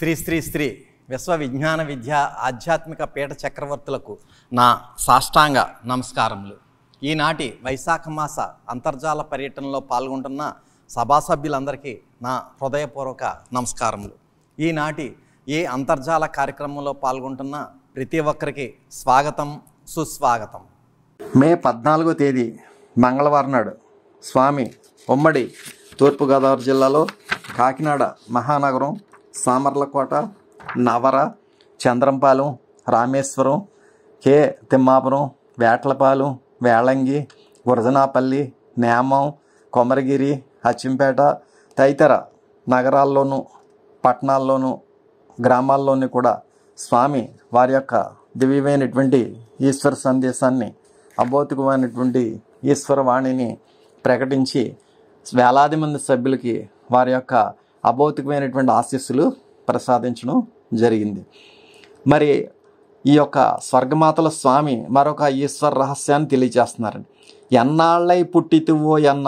శ్రీ శ్రీ శ్రీ విశ్వ విజ్ఞాన విద్య ఆధ్యాత్మిక పీఠ చక్రవర్తులకు నా సాష్టాంగ నమస్కారములు. ఈనాటి వైశాఖ మాస అంతర్జాల పర్యటనలో పాల్గొంటున్న సభాసభ్యులందరికీ నా హృదయపూర్వక నమస్కారములు. ఈనాటి ఈ అంతర్జాల కార్యక్రమంలో పాల్గొంటున్న ప్రతి ఒక్కరికి స్వాగతం, సుస్వాగతం. మే 14వ తేదీ మంగళవారం నాడు స్వామి ఉమ్మడి తూర్పుగోదావరి జిల్లాలో కాకినాడ మహానగరం, సామర్లకోట, నవర, చంద్రంపాలెం, రామేశ్వరం, కే తిమ్మాపురం, వేట్లపాలెం, వేళంగి, గురజనాపల్లి, నేమం, కొమరగిరి, అచ్చింపేట తదితర నగరాల్లోనూ పట్టణాల్లోనూ గ్రామాల్లోనూ కూడా స్వామి వారి యొక్క దివ్యమైనటువంటి ఈశ్వర సందేశాన్ని, అభౌతికమైనటువంటి ఈశ్వరవాణిని ప్రకటించి వేలాది మంది సభ్యులకి వారి యొక్క అభౌతికమైనటువంటి ఆశీస్సులు ప్రసాదించడం జరిగింది. మరి ఈ యొక్క స్వర్గమాతల స్వామి మరొక ఈశ్వర రహస్యాన్ని తెలియజేస్తున్నారండి. ఎన్నాళ్ళై పుట్టితువో ఎన్న,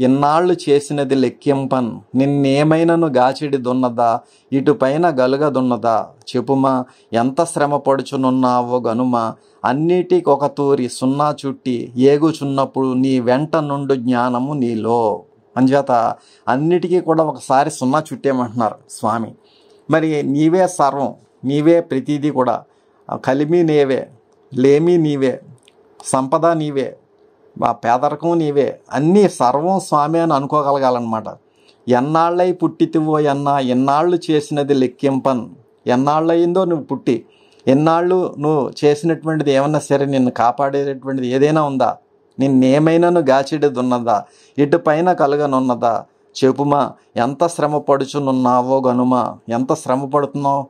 ఎన్నాళ్ళు చేసినది లెక్కింపన్, నిన్నేమైనను గాచిడి దున్నదా, ఇటుపైన గలుగదున్నదా, చెప్పుమా ఎంత శ్రమ పడుచునున్నావో గనుమా, అన్నిటికొక తూరి సున్నా చుట్టి ఏగుచున్నప్పుడు నీ వెంట నుండు జ్ఞానము నీలో. అంచేత అన్నిటికీ కూడా ఒకసారి సున్నా చుట్టేమంటున్నారు స్వామి. మరి నీవే సర్వం, నీవే ప్రతిదీ కూడా, కలిమి నీవే, లేమి నీవే, సంపద నీవే, పేదరికం నీవే, అన్నీ సర్వం స్వామి అని అనుకోగలగాలన్నమాట. ఎన్నాళ్ళై పుట్టితివో ఎన్నా, ఎన్నాళ్ళు చేసినది లెక్కింపన్, ఎన్నాళ్ళయిందో నువ్వు పుట్టి, ఎన్నాళ్ళు నువ్వు చేసినటువంటిది ఏమన్నా సరే నిన్ను కాపాడేటటువంటిది ఏదైనా ఉందా, నిన్నేమైనాను గాచిడిది ఉన్నదా, ఇటుపైన కలగనున్నదా, చెప్పుమా ఎంత శ్రమ పడుచునున్నావో గనుమా. ఎంత శ్రమ పడుతున్నావు,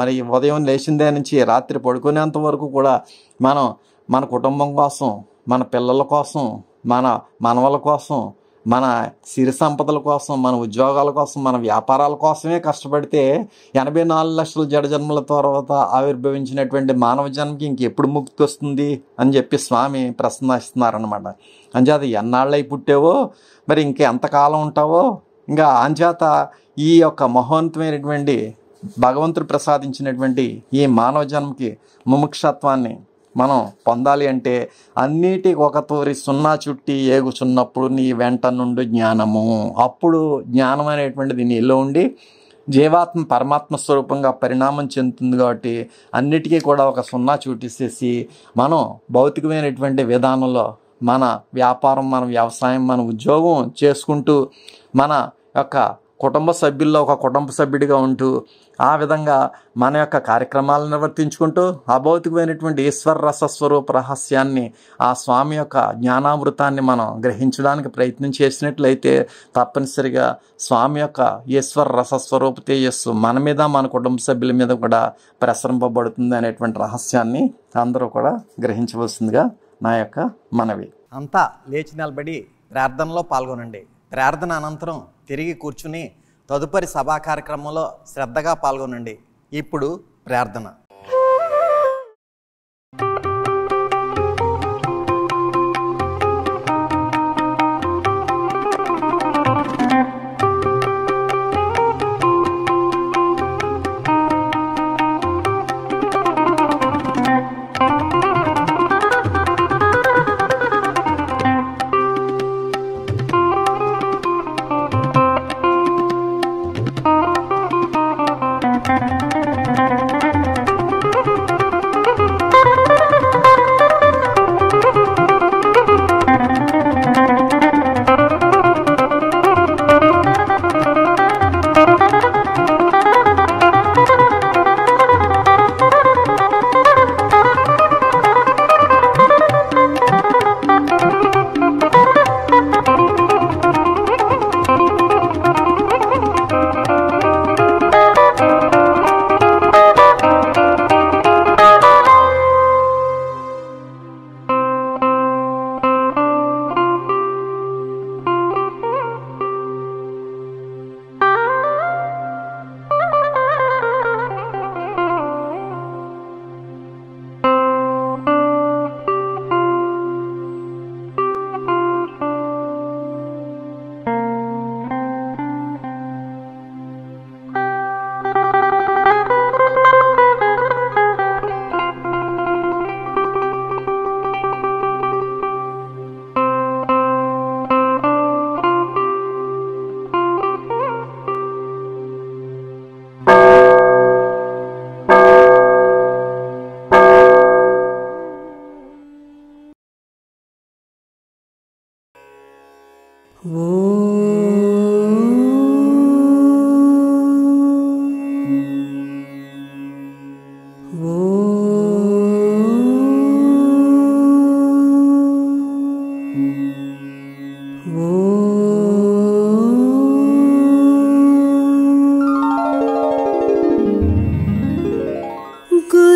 మరి ఉదయం లేచిందే నుంచి రాత్రి పడుకునేంత వరకు కూడా మనం మన కుటుంబం కోసం, మన పిల్లల కోసం, మన మనవల కోసం, మన సిరి సంపదల కోసం, మన ఉద్యోగాల కోసం, మన వ్యాపారాల కోసమే కష్టపడితే 84 లక్షల జన్మల తర్వాత ఆవిర్భవించినటువంటి మానవ జన్మకి ఇంకెప్పుడు ముక్తి వస్తుంది అని చెప్పి స్వామి ప్రశ్నిస్తున్నారనమాట. అంచేత ఎన్నాళ్ళై పుట్టావో, మరి ఇంకెంతకాలం ఉంటావో, ఇంకా అంచేత ఈ యొక్క మహోన్నతమైనటువంటి భగవంతుడు ప్రసాదించినటువంటి ఈ మానవ జన్మకి ముముక్షత్వాన్ని మనం పొందాలి అంటే అన్నిటికి ఒక తూరి సున్నా చుట్టి ఏగుచున్నప్పుడు నీ వెంట నుండి జ్ఞానము. అప్పుడు జ్ఞానం అనేటువంటిది నీలో ఉండి జీవాత్మ పరమాత్మ స్వరూపంగా పరిణామం చెందుతుంది. కాబట్టి అన్నిటికీ కూడా ఒక సున్నా చూటిసేసి మనం భౌతికమైనటువంటి విధానంలో మన వ్యాపారం, మన వ్యవసాయం, మన ఉద్యోగం చేసుకుంటూ మన యొక్క కుటుంబ సభ్యుల్లో ఒక కుటుంబ సభ్యుడిగా ఉంటూ ఆ విధంగా మన యొక్క కార్యక్రమాలను నిర్వర్తించుకుంటూ అభౌతికమైనటువంటి ఈశ్వర రసస్వరూప రహస్యాన్ని, ఆ స్వామి యొక్క జ్ఞానామృతాన్ని మనం గ్రహించడానికి ప్రయత్నం చేసినట్లయితే తప్పనిసరిగా స్వామి యొక్క ఈశ్వర రసస్వరూప తేజస్సు మన మీద, మన కుటుంబ సభ్యుల మీద కూడా ప్రసరింపబడుతుంది అనేటువంటి రహస్యాన్ని అందరూ కూడా గ్రహించవలసిందిగా నా యొక్క మనవి. అంతా లేచి నిలబడి ప్రార్థనలో పాల్గొనండి. ప్రార్థన అనంతరం తిరిగి కూర్చుని తదుపరి సభా కార్యక్రమంలో శ్రద్ధగా పాల్గొనండి. ఇప్పుడు ప్రార్థన.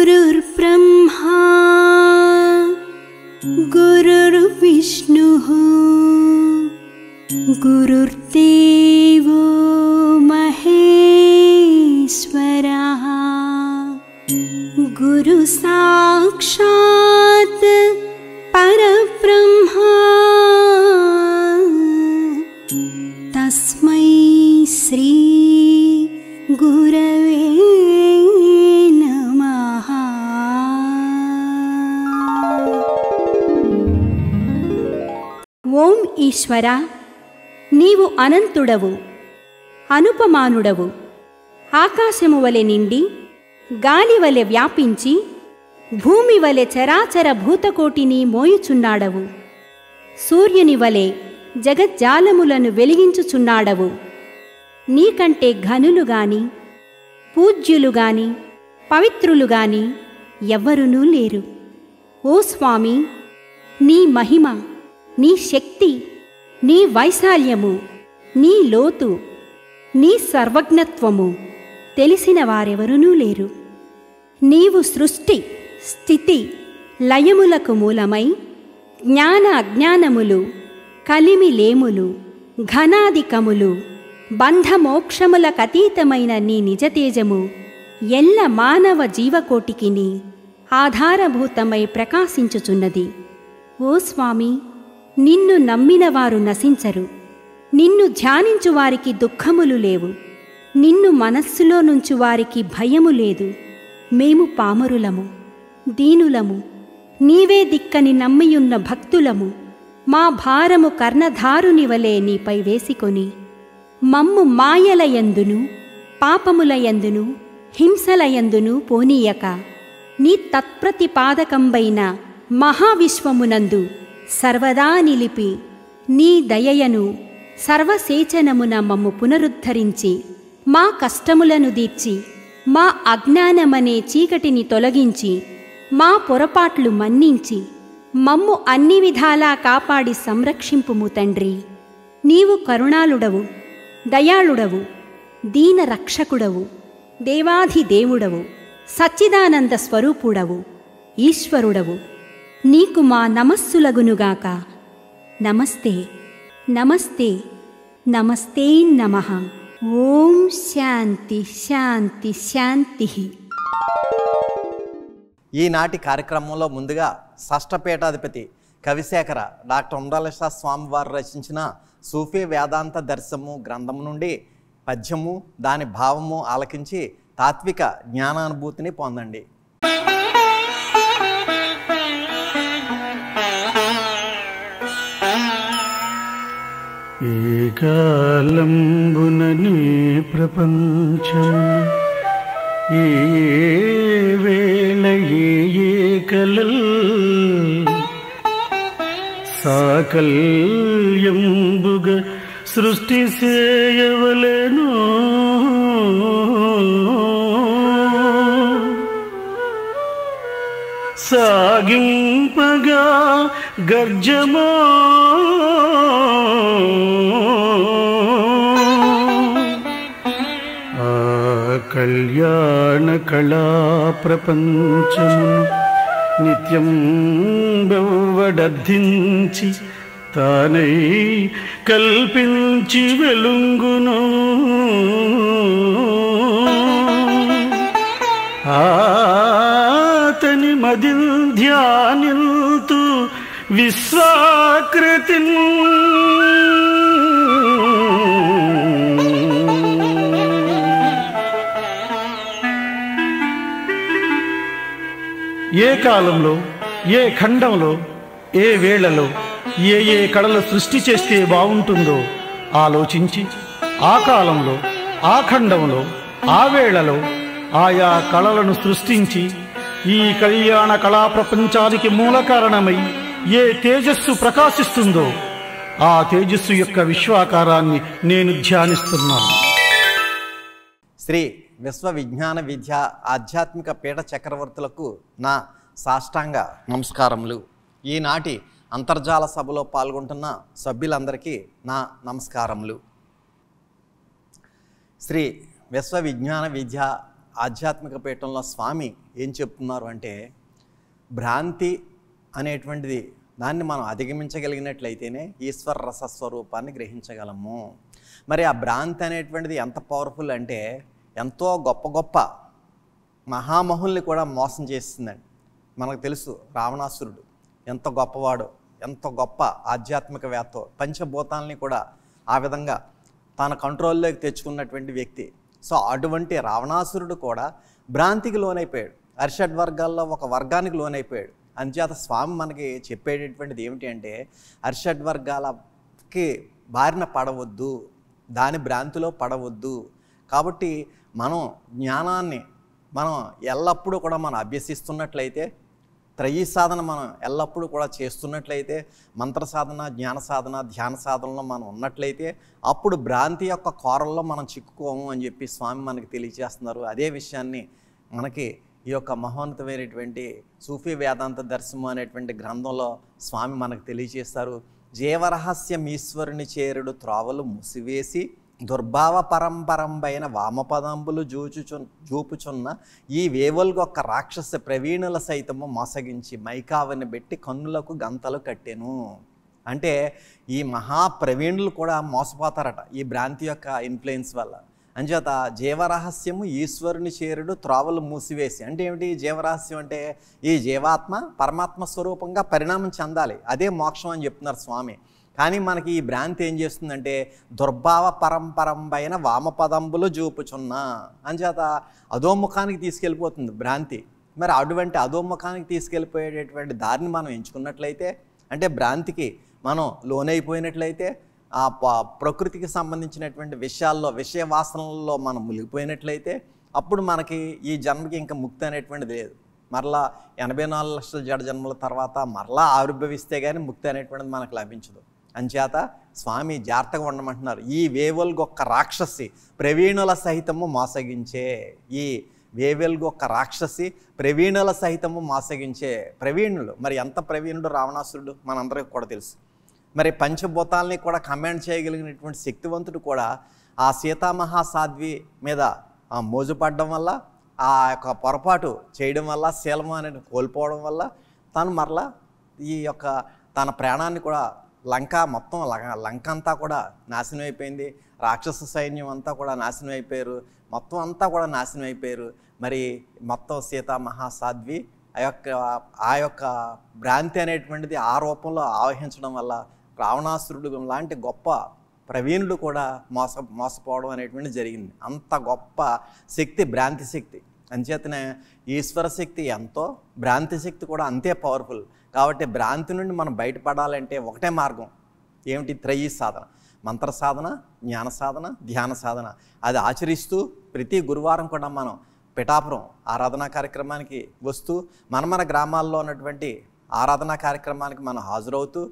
गुरुर्ब्रह्मा गुरुर्विष्णुः गुरुर्देवो महेश्वरः गुरुसाक्षात् परब्रह्मा तस्मै श्री गुरवे नमः। ఓం ఈశ్వర, నీవు అనంతుడవు, అనుపమానుడవు. ఆకాశము వలె నిండి, గాలి వలె వ్యాపించి, భూమి వలె చరాచర భూతకోటిని మోయుచున్నాడవు. సూర్యుని వలె జగజ్జాలములను వెలిగించుచున్నాడవు. నీకంటే ఘనులుగాని, పూజ్యులుగాని, పవిత్రులుగాని ఎవ్వరునూ లేరు. ఓ స్వామి, నీ మహిమ, నీ శక్తి, నీ వైశాల్యము, నీ లోతు, నీ సర్వజ్ఞత్వము తెలిసిన వారెవరునూ లేరు. నీవు సృష్టి, స్థితి, లయములకు మూలమై జ్ఞాన అజ్ఞానములు, కలిమిలేములు, ఘనాధికములు, బంధమోక్షములకతీతమైన నీ నిజతేజము ఎల్ల మానవ జీవకోటికిని ఆధారభూతమై ప్రకాశించుచున్నది. ఓ స్వామి, నిన్ను నమ్మినవారు నశించరు. నిన్ను ధ్యానించువారికి దుఃఖములు లేవు. నిన్ను మనస్సులో నుంచి వారికి భయము లేదు. మేము పామరులము, దీనులము, నీవే దిక్కని నమ్మియున్న భక్తులము. మా భారము కర్ణధారుని వలె నీపై వేసికొని మమ్ము మాయలయందును, పాపములయందును, హింసలయందును పోనీయక నీ తత్ప్రతిపాదకంబైన మహావిశ్వమునందు సర్వదా నిలిపి నీ దయయను సర్వసేచనమున మమ్ము పునరుద్ధరించి మా కష్టములను దీర్చి మా అజ్ఞానమనే చీకటిని తొలగించి మా పొరపాట్లు మన్నించి మమ్ము అన్ని విధాలా కాపాడి సంరక్షింపుము తండ్రి. నీవు కరుణాళుడవు, దయాళుడవు, దీన రక్షకుడవు, దేవాధిదేవుడవు, సచ్చిదానంద స్వరూపుడవు, ఈశ్వరుడవు. నీకు మా నమస్సులగునుగాక. నమస్తే నమస్తే నమస్తే నమః. ఓం శాంతి శాంతి శాంతి. ఈనాటి కార్యక్రమంలో ముందుగా షష్ఠపీఠాధిపతి కవిశేఖర డాక్టర్ ఉండాలశా స్వామి వారు రచించిన సూఫీ వేదాంత దర్శనము గ్రంథము నుండి పద్యము, దాని భావము ఆలకించి తాత్విక జ్ఞానానుభూతిని పొందండి. ఏ కాలంబుననే ప్రపంచము, ఏ వేళ ఏ కలల్ సాకల్యంబుగ సృష్టి చేయవలెను. సాగింపగా గర్జమో ఆ కళ్యాణ కళా ప్రపంచమును నిత్యం బెవ్వడర్థించి తానై కల్పించి వెలుంగును. ఆతని మదిల్ ధ్యానిల్తు విశ్వాకృతిన్ ఏ కాలంలో, ఏ ఖండంలో, ఏ వేళలో ఏ ఏ కళలు సృష్టి చేస్తే బాగుంటుందో ఆలోచించి ఆ కాలంలో, ఆ ఖండంలో, ఆ వేళలో ఆయా కళలను సృష్టించి ఈ కళ్యాణ కళా ప్రపంచానికి మూల కారణమై ఏ తేజస్సు ప్రకాశిస్తుందో ఆ తేజస్సు యొక్క విశ్వాకారాన్ని నేను ధ్యానిస్తున్నాను. శ్రీ విశ్వ విజ్ఞాన విద్య ఆధ్యాత్మిక పీఠ చక్రవర్తులకు నా సాష్టాంగ నమస్కారములు. ఈనాటి అంతర్జాల సభలో పాల్గొంటున్న సభ్యులందరికీ నా నమస్కారములు. శ్రీ విశ్వ విజ్ఞాన విద్య ఆధ్యాత్మిక పీఠంలో స్వామి ఏం చెప్తున్నారు అంటే, భ్రాంతి అనేటువంటిది దాన్ని మనం అధిగమించగలిగినట్లయితేనే ఈశ్వర రసస్వరూపాన్ని గ్రహించగలము. మరి ఆ భ్రాంతి అనేటువంటిది ఎంత పవర్ఫుల్ అంటే, ఎంతో గొప్ప గొప్ప మహామహుల్ని కూడా మోసం చేస్తుందండి. మనకు తెలుసు రావణాసురుడు ఎంత గొప్పవాడో, ఎంత గొప్ప ఆధ్యాత్మికవేత్తో, పంచభూతాలని కూడా ఆ విధంగా తన కంట్రోల్లోకి తెచ్చుకున్నటువంటి వ్యక్తి. సో అటువంటి రావణాసురుడు కూడా భ్రాంతికి లోనైపోయాడు, అరిషడ్ వర్గాల్లో ఒక వర్గానికి లోనైపోయాడు. అంచేత స్వామి మనకి చెప్పేటటువంటిది ఏమిటి అంటే, అరిషడ్ వర్గాలకి బారిన పడవద్దు, దాని భ్రాంతిలో పడవద్దు. కాబట్టి మనం జ్ఞానాన్ని మనం ఎల్లప్పుడూ కూడా మనం అభ్యసిస్తున్నట్లయితే, త్రయీ సాధన మనం ఎల్లప్పుడూ కూడా చేస్తున్నట్లయితే, మంత్ర సాధన, జ్ఞాన సాధన, ధ్యాన సాధనలో మనం ఉన్నట్లయితే, అప్పుడు భ్రాంతి యొక్క కోరల్లో మనం చిక్కుకోము అని చెప్పి స్వామి మనకి తెలియజేస్తున్నారు. అదే విషయాన్ని మనకి ఈ యొక్క మహోన్నతమైనటువంటి సూఫీ వేదాంత దర్శనం అనేటువంటి గ్రంథంలో స్వామి మనకు తెలియజేస్తారు. జీవరహస్యం ఈశ్వరుని చేరుడు త్రోవలు మూసివేసి దుర్భావ పరంపరంపైన వామపదంబులు జూపుచున్న ఈ వేవల్గొక్క రాక్షస ప్రవీణుల సైతము మోసగించి మైకావని పెట్టి కన్నులకు గంతలు కట్టెను. అంటే ఈ మహాప్రవీణులు కూడా మోసపోతారట ఈ భ్రాంతి యొక్క ఇన్ఫ్లుయెన్స్ వల్ల. అంచేత జీవరహస్యము ఈశ్వరుని చేరుడు త్రోవలు మూసివేసి అంటే ఏమిటి? జీవరహస్యం అంటే ఈ జీవాత్మ పరమాత్మ స్వరూపంగా పరిణామం చెందాలి, అదే మోక్షం అని చెప్తున్నారు స్వామి. కానీ మనకి ఈ భ్రాంతి ఏం చేస్తుందంటే, దుర్భావ పరంపరంపైన వామపదంబులు చూపుచున్న అంచేత అధోముఖానికి తీసుకెళ్ళిపోతుంది భ్రాంతి. మరి అటువంటి అధోముఖానికి తీసుకెళ్ళిపోయేటటువంటి దారిని మనం ఎంచుకున్నట్లయితే, అంటే భ్రాంతికి మనం లోనైపోయినట్లయితే, ఆ ప్రకృతికి సంబంధించినటువంటి విషయాల్లో, విషయ వాసనల్లో మనం మునిగిపోయినట్లయితే, అప్పుడు మనకి ఈ జన్మకి ఇంకా ముక్తి అనేటువంటిది లేదు. మరలా 84 లక్షల జడ జన్మల తర్వాత మరలా ఆవిర్భవిస్తే కానీ ముక్తి అనేటువంటిది మనకు లభించదు. అంచేత స్వామి జాగ్రత్తగా ఉండమంటున్నారు. ఈ వేవల్గొక్క రాక్షసి ప్రవీణుల సహితము మోసగించే, ఈ వేవల్గొక్క రాక్షసి ప్రవీణుల సహితము మోసగించే. ప్రవీణులు మరి ఎంత ప్రవీణుడు రావణాసురుడు మనందరికీ కూడా తెలుసు. మరి పంచభూతాలని కూడా కమాండ్ చేయగలిగినటువంటి శక్తివంతుడు కూడా ఆ సీతామహాసాధ్వి మీద మోజుపడడం వల్ల, ఆ యొక్క పొరపాటు చేయడం వల్ల, శీలము అనేది కోల్పోవడం వల్ల తను మరలా ఈ యొక్క తన ప్రాణాన్ని కూడా మొత్తం లంక అంతా కూడా నాశనం అయిపోయింది. రాక్షస సైన్యం అంతా కూడా నాశనం అయిపోయారు, మొత్తం అంతా కూడా నాశనం అయిపోయారు. మరి మొత్తం సీతామహాసాధ్వి ఆ యొక్క భ్రాంతి అనేటువంటిది ఆ రూపంలో ఆవహించడం వల్ల రావణాసురుడు లాంటి గొప్ప ప్రవీణుడు కూడా మోసపోవడం అనేటువంటిది జరిగింది. అంత గొప్ప శక్తి భ్రాంతి శక్తి. అంచేతనే ఈశ్వర శక్తి ఎంతో, భ్రాంతి శక్తి కూడా అంతే పవర్ఫుల్. కాబట్టి భ్రాంతి నుండి మనం బయటపడాలంటే ఒకటే మార్గం ఏమిటి? త్రయీ సాధన, మంత్ర సాధన, జ్ఞాన సాధన, ధ్యాన సాధన. అది ఆచరిస్తూ ప్రతి గురువారం కూడా మనం పిఠాపురం ఆరాధనా కార్యక్రమానికి వస్తూ మన గ్రామాల్లో ఉన్నటువంటి ఆరాధనా కార్యక్రమానికి మనం హాజరవుతూ,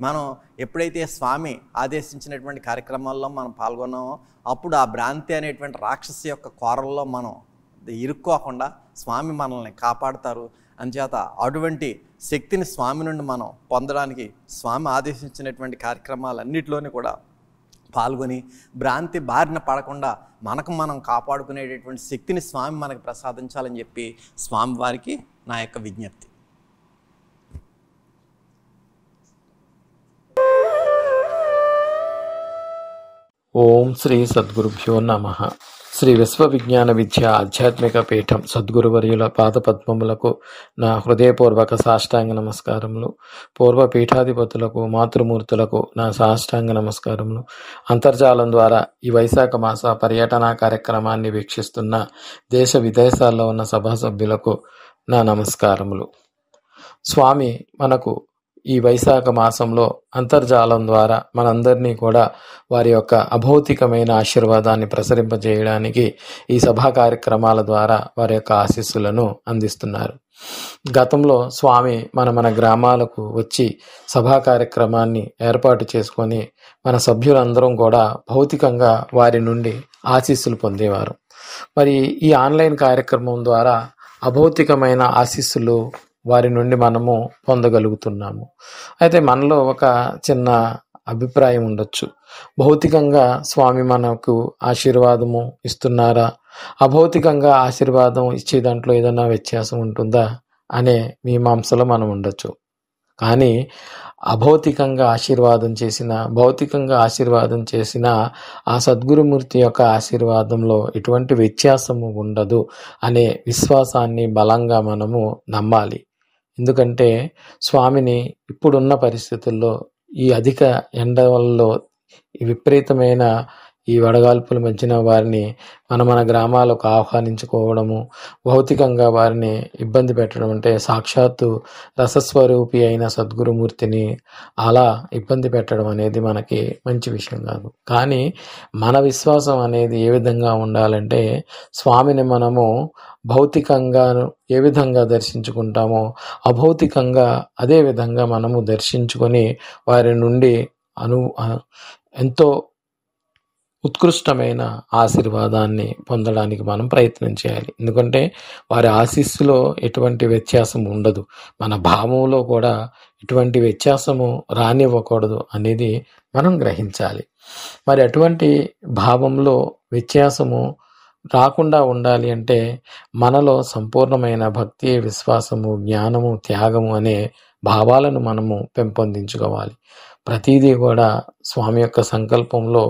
మనం ఎప్పుడైతే స్వామి ఆదేశించినటువంటి కార్యక్రమాల్లో మనం పాల్గొన్నామో అప్పుడు ఆ భ్రాంతి అనేటువంటి రాక్షసి యొక్క కోరల్లో మనం ఇరుక్కోకుండా స్వామి మనల్ని కాపాడుతారు. అంచేత అటువంటి శక్తిని స్వామి నుండి మనం పొందడానికి స్వామి ఆదేశించినటువంటి కార్యక్రమాలన్నిటిలోని కూడా పాల్గొని భ్రాంతి బారిన పడకుండా మనకు మనం కాపాడుకునేటటువంటి శక్తిని స్వామి మనకు ప్రసాదించాలని చెప్పి స్వామి వారికి నా యొక్క విజ్ఞప్తి. ఓం శ్రీ సద్గురుభ్యో నమః. శ్రీ విశ్వ విజ్ఞాన విద్య ఆధ్యాత్మిక పీఠం సద్గురువర్యుల పాదపద్మములకు నా హృదయపూర్వక సాష్టాంగ నమస్కారములు. పూర్వ పీఠాధిపతులకు, మాతృమూర్తులకు నా సాష్టాంగ నమస్కారములు. అంతర్జాలం ద్వారా ఈ వైశాఖ మాస పర్యటనా కార్యక్రమాన్ని వీక్షిస్తున్న దేశ విదేశాల్లో ఉన్న సభా సభ్యులకు నా నమస్కారములు. స్వామి మనకు ఈ వైశాఖ మాసంలో అంతర్జాలం ద్వారా మనందరినీ కూడా వారి యొక్క అభౌతికమైన ఆశీర్వాదాన్ని ప్రసరింపజేయడానికి ఈ సభా కార్యక్రమాల ద్వారా వారి యొక్క ఆశీస్సులను అందిస్తున్నారు. గతంలో స్వామి మన గ్రామాలకు వచ్చి సభా కార్యక్రమాన్ని ఏర్పాటు చేసుకొని మన సభ్యులందరం కూడా భౌతికంగా వారి నుండి ఆశీస్సులు పొందేవారు. మరి ఈ ఆన్లైన్ కార్యక్రమం ద్వారా అభౌతికమైన ఆశీస్సులు వారి నుండి మనము పొందగలుగుతున్నాము. అయితే మనలో ఒక చిన్న అభిప్రాయం ఉండొచ్చు, భౌతికంగా స్వామి మనకు ఆశీర్వాదము ఇస్తున్నారా, అభౌతికంగా ఆశీర్వాదం ఇచ్చే దాంట్లో ఏదైనా వ్యత్యాసం ఉంటుందా అనే మీమాంసలో మనం ఉండొచ్చు. కానీ అభౌతికంగా ఆశీర్వాదం చేసిన, భౌతికంగా ఆశీర్వాదం చేసిన ఆ సద్గురుమూర్తి యొక్క ఆశీర్వాదంలో ఎటువంటి వ్యత్యాసము ఉండదు అనే విశ్వాసాన్ని బలంగా మనము నమ్మాలి. ఎందుకంటే స్వామిని ఇప్పుడున్న పరిస్థితుల్లో ఈ అధిక ఎండలలో ఈ విపరీతమైన ఈ వడగాల్పుల మధ్యన వారిని మన గ్రామాలకు ఆహ్వానించుకోవడము, భౌతికంగా వారిని ఇబ్బంది పెట్టడం అంటే సాక్షాత్తు రసస్వరూపి అయిన సద్గురుమూర్తిని అలా ఇబ్బంది పెట్టడం అనేది మనకి మంచి విషయం కాదు. కానీ మన విశ్వాసం అనేది ఏ విధంగా ఉండాలంటే, స్వామిని మనము భౌతికంగా ఏ విధంగా దర్శించుకుంటామో అభౌతికంగా అదే విధంగా మనము దర్శించుకొని వారి నుండి ఎంతో ఉత్కృష్టమైన ఆశీర్వాదాన్ని పొందడానికి మనం ప్రయత్నం చేయాలి. ఎందుకంటే వారి ఆశీస్సులో ఎటువంటి వ్యత్యాసం ఉండదు, మన భావంలో కూడా ఎటువంటి వ్యత్యాసము రానివ్వకూడదు అనేది మనం గ్రహించాలి. మరి అటువంటి భావంలో వ్యత్యాసము రాకుండా ఉండాలి అంటే మనలో సంపూర్ణమైన భక్తి, విశ్వాసము, జ్ఞానము, త్యాగము అనే భావాలను మనము పెంపొందించుకోవాలి. ప్రతిదీ కూడా స్వామి యొక్క సంకల్పంలో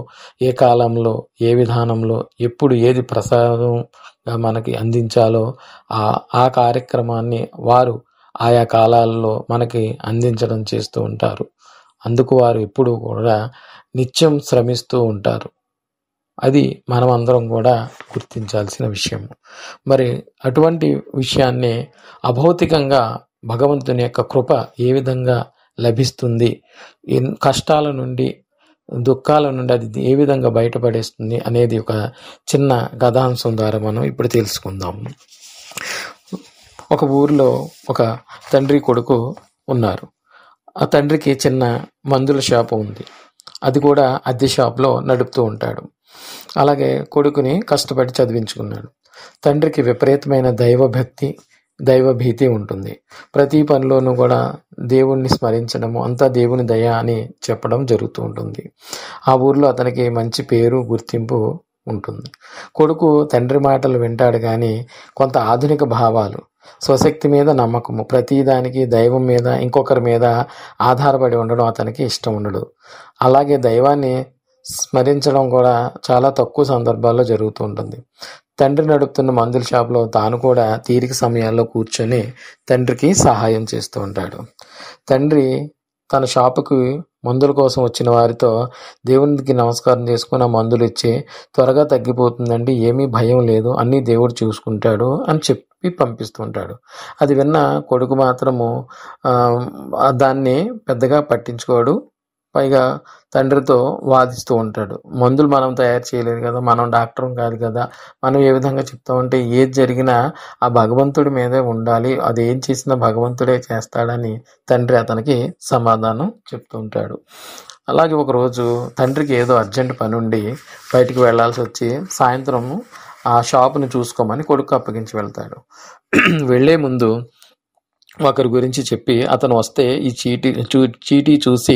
ఏ కాలంలో, ఏ విధానంలో, ఎప్పుడు ఏది ప్రసాదంగా మనకి అందించాలో ఆ కార్యక్రమాన్ని వారు ఆయా కాలాల్లో మనకి అందించడం చేస్తూ ఉంటారు. అందుకు వారు ఎప్పుడు కూడా నిత్యం శ్రమిస్తూ ఉంటారు. అది మనమందరం కూడా గుర్తించాల్సిన విషయం. మరి అటువంటి విషయాన్ని అభౌతికంగా భగవంతుని యొక్క కృప ఏ విధంగా లభిస్తుంది, కష్టాల నుండి, దుఃఖాల నుండి అది ఏ విధంగా బయటపడేస్తుంది అనేది ఒక చిన్న కథాంశం ద్వారా మనం ఇప్పుడు తెలుసుకుందాం. ఒక ఊరిలో ఒక తండ్రి కొడుకు ఉన్నారు. ఆ తండ్రికి చిన్న మందుల షాపు ఉంది. అది కూడా అద్దె షాప్లో నడుపుతూ ఉంటాడు. అలాగే కొడుకుని కష్టపడి చదివించుకున్నాడు. తండ్రికి విపరీతమైన దైవభక్తి, దైవభీతి ఉంటుంది. ప్రతి పనిలోనూ కూడా దేవుణ్ణి స్మరించడము, అంతా దేవుని దయ అని చెప్పడం జరుగుతూ ఉంటుంది. ఆ ఊర్లో అతనికి మంచి పేరు, గుర్తింపు ఉంటుంది. కొడుకు తండ్రి మాటలు వింటాడు, కానీ కొంత ఆధునిక భావాలు, స్వశక్తి మీద నమ్మకము, ప్రతిదానికి దైవం మీద, ఇంకొకరి మీద ఆధారపడి ఉండడం అతనికి ఇష్టం ఉండదు. అలాగే దైవాన్ని స్మరించడం కూడా చాలా తక్కువ సందర్భాల్లో జరుగుతూ ఉంటుంది. తండ్రి నడుపుతున్న మందుల షాప్లో తాను కూడా తీరిక సమయాల్లో కూర్చొని తండ్రికి సహాయం చేస్తూ ఉంటాడు. తండ్రి తన షాపుకి మందుల కోసం వచ్చిన వారితో దేవునికి నమస్కారం చేసుకుని ఆ మందులు ఇచ్చి, త్వరగా తగ్గిపోతుందండి, ఏమీ భయం లేదు, అన్నీ దేవుడు చూసుకుంటాడు అని చెప్పి పంపిస్తుంటాడు. అది విన్న కొడుకు మాత్రము దాన్ని పెద్దగా పట్టించుకోడు. పైగా తండ్రితో వాదిస్తూ ఉంటాడు. మందులు మనం తయారు చేయలేదు కదా, మనం డాక్టరం కాదు కదా, మనం ఏ విధంగా చెప్తామంటే ఏది జరిగినా ఆ భగవంతుడి మీదే ఉండాలి, అది ఏం చేసినా భగవంతుడే చేస్తాడని తండ్రి అతనికి సమాధానం చెప్తూ ఉంటాడు. అలాగే ఒకరోజు తండ్రికి ఏదో అర్జెంట్ పని ఉండి బయటికి వెళ్లాల్సి వచ్చి సాయంత్రం ఆ షాపుని చూసుకోమని కొడుకు అప్పగించి వెళ్తాడు. వెళ్లే ముందు ఒకరి గురించి చెప్పి అతను వస్తే ఈ చీటీ చూసి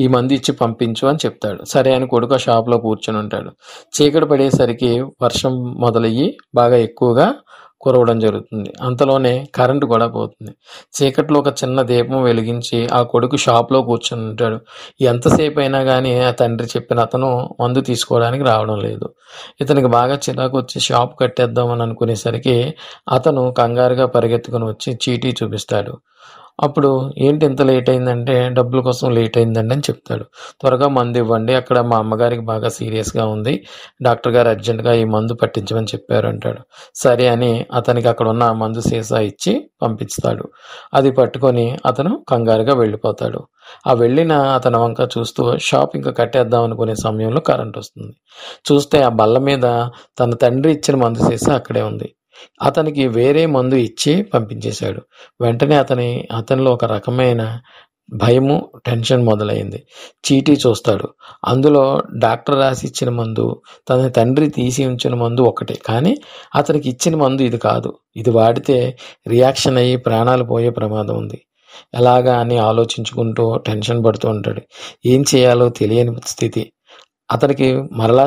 ఈ మందు ఇచ్చి పంపించు అని చెప్తాడు. సరే అని కొడుకు ఆ షాప్లో కూర్చొని ఉంటాడు. చీకటి పడేసరికి వర్షం మొదలయ్యి బాగా ఎక్కువగా కురవడం జరుగుతుంది. అంతలోనే కరెంటు కూడా పోతుంది. చీకట్లో ఒక చిన్న దీపం వెలిగించి ఆ కొడుకు షాప్లో కూర్చొని ఉంటాడు. ఎంతసేపు అయినా కానీ ఆ తండ్రి చెప్పిన అతను మందు తీసుకోవడానికి రావడం లేదు. ఇతనికి బాగా చిరాకు వచ్చి షాప్ కట్టేద్దామని అనుకునేసరికి అతను కంగారుగా పరిగెత్తుకుని వచ్చి చీటీ చూపిస్తాడు. అప్పుడు ఏంటి ఇంత లేట్ అయిందంటే, డబ్బుల కోసం లేట్ అయిందండి అని చెప్తాడు. త్వరగా మందు ఇవ్వండి, అక్కడ మా అమ్మగారికి బాగా సీరియస్గా ఉంది, డాక్టర్ గారు అర్జెంటుగా ఈ మందు పట్టించమని చెప్పారు అంటాడు. సరే అని అతనికి అక్కడ ఉన్న మందు సీసా ఇచ్చి పంపిస్తాడు. అది పట్టుకొని అతను కంగారుగా వెళ్ళిపోతాడు. ఆ వెళ్ళిన అతని వంక చూస్తూ షాప్ ఇంకా కట్టేద్దాం అనుకునే సమయంలో కరెంట్ వస్తుంది. చూస్తే ఆ బల్ల మీద తన తండ్రి ఇచ్చిన మందు సీసా అక్కడే ఉంది. అతనికి వేరే మందు ఇచ్చి పంపించేశాడు. వెంటనే అతనిలో ఒక రకమైన భయము, టెన్షన్ మొదలైంది. చీటీ చూస్తాడు. అందులో డాక్టర్ రాసి ఇచ్చిన మందు, తన తండ్రి తీసి ఉంచిన మందు ఒకటే, కానీ అతనికి ఇచ్చిన మందు ఇది కాదు. ఇది వాడితే రియాక్షన్ అయ్యి ప్రాణాలు పోయే ప్రమాదం ఉంది. ఎలాగా అని ఆలోచించుకుంటూ టెన్షన్ పడుతూ ఉంటాడు. ఏం చేయాలో తెలియని స్థితి. అతనికి మరలా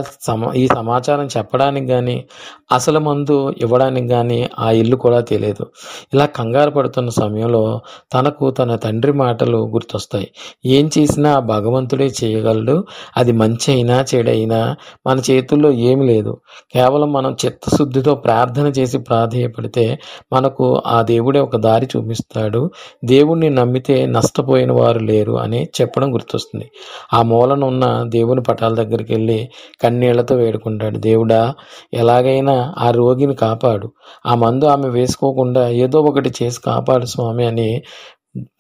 ఈ సమాచారం చెప్పడానికి కానీ, అసలు మందు ఇవ్వడానికి కానీ ఆ ఇల్లు కూడా తెలియదు. ఇలా కంగారు పడుతున్న సమయంలో తనకు తన తండ్రి మాటలు గుర్తొస్తాయి. ఏం చేసినా ఆ భగవంతుడే చేయగలడు, అది మంచి అయినా చెడైనా మన చేతుల్లో ఏమి లేదు. కేవలం మనం చిత్తశుద్ధితో ప్రార్థన చేసి ప్రాధేయపడితే మనకు ఆ దేవుడే ఒక దారి చూపిస్తాడు. దేవుణ్ణి నమ్మితే నష్టపోయిన వారు లేరు అని చెప్పడం గుర్తొస్తుంది. ఆ మూలన ఉన్న దేవుని పటాల దగ్గరికి వెళ్ళి కన్నీళ్లతో వేడుకుంటాడు. దేవుడా, ఎలాగైనా ఆ రోగిని కాపాడు, ఆ మందు ఆమె వేసుకోకుండా ఏదో ఒకటి చేసి కాపాడు స్వామి అని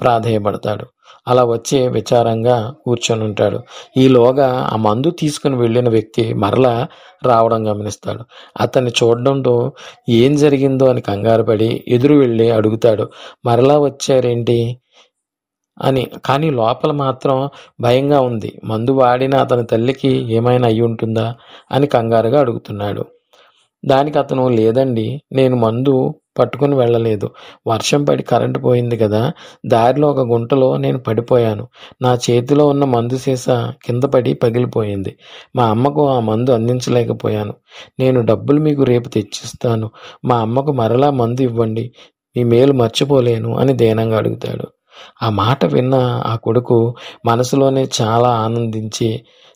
ప్రాధేయపడతాడు. అలా వచ్చే విచారంగా కూర్చొని ఉంటాడు. ఈలోగా ఆ మందు తీసుకుని వెళ్ళిన వ్యక్తి మరలా రావడం గమనిస్తాడు. అతన్ని చూడడంతో ఏం జరిగిందో అని కంగారు పడి ఎదురు వెళ్ళి అడుగుతాడు, మరలా వచ్చారేంటి అని. కానీ లోపల మాత్రం భయంగా ఉంది. మందు వాడిన అతని తల్లికి ఏమైనా అయి ఉంటుందా అని కంగారుగా అడుగుతున్నాడు. దానికి అతను, లేదండి, నేను మందు పట్టుకుని వెళ్ళలేదు, వర్షం పడి కరెంటు పోయింది కదా, దారిలో ఒక గుంటలో నేను పడిపోయాను, నా చేతిలో ఉన్న మందు సీసా కింద పడి పగిలిపోయింది, మా అమ్మకు ఆ మందు అందించలేకపోయాను, నేను డబ్బులు మీకు రేపు తెచ్చిస్తాను, మా అమ్మకు మరలా మందు ఇవ్వండి, మీ మేలు మర్చిపోలేను అని దీనంగా అడుగుతాడు. ఆ మాట విన్న ఆ కొడుకు మనసులోనే చాలా ఆనందించి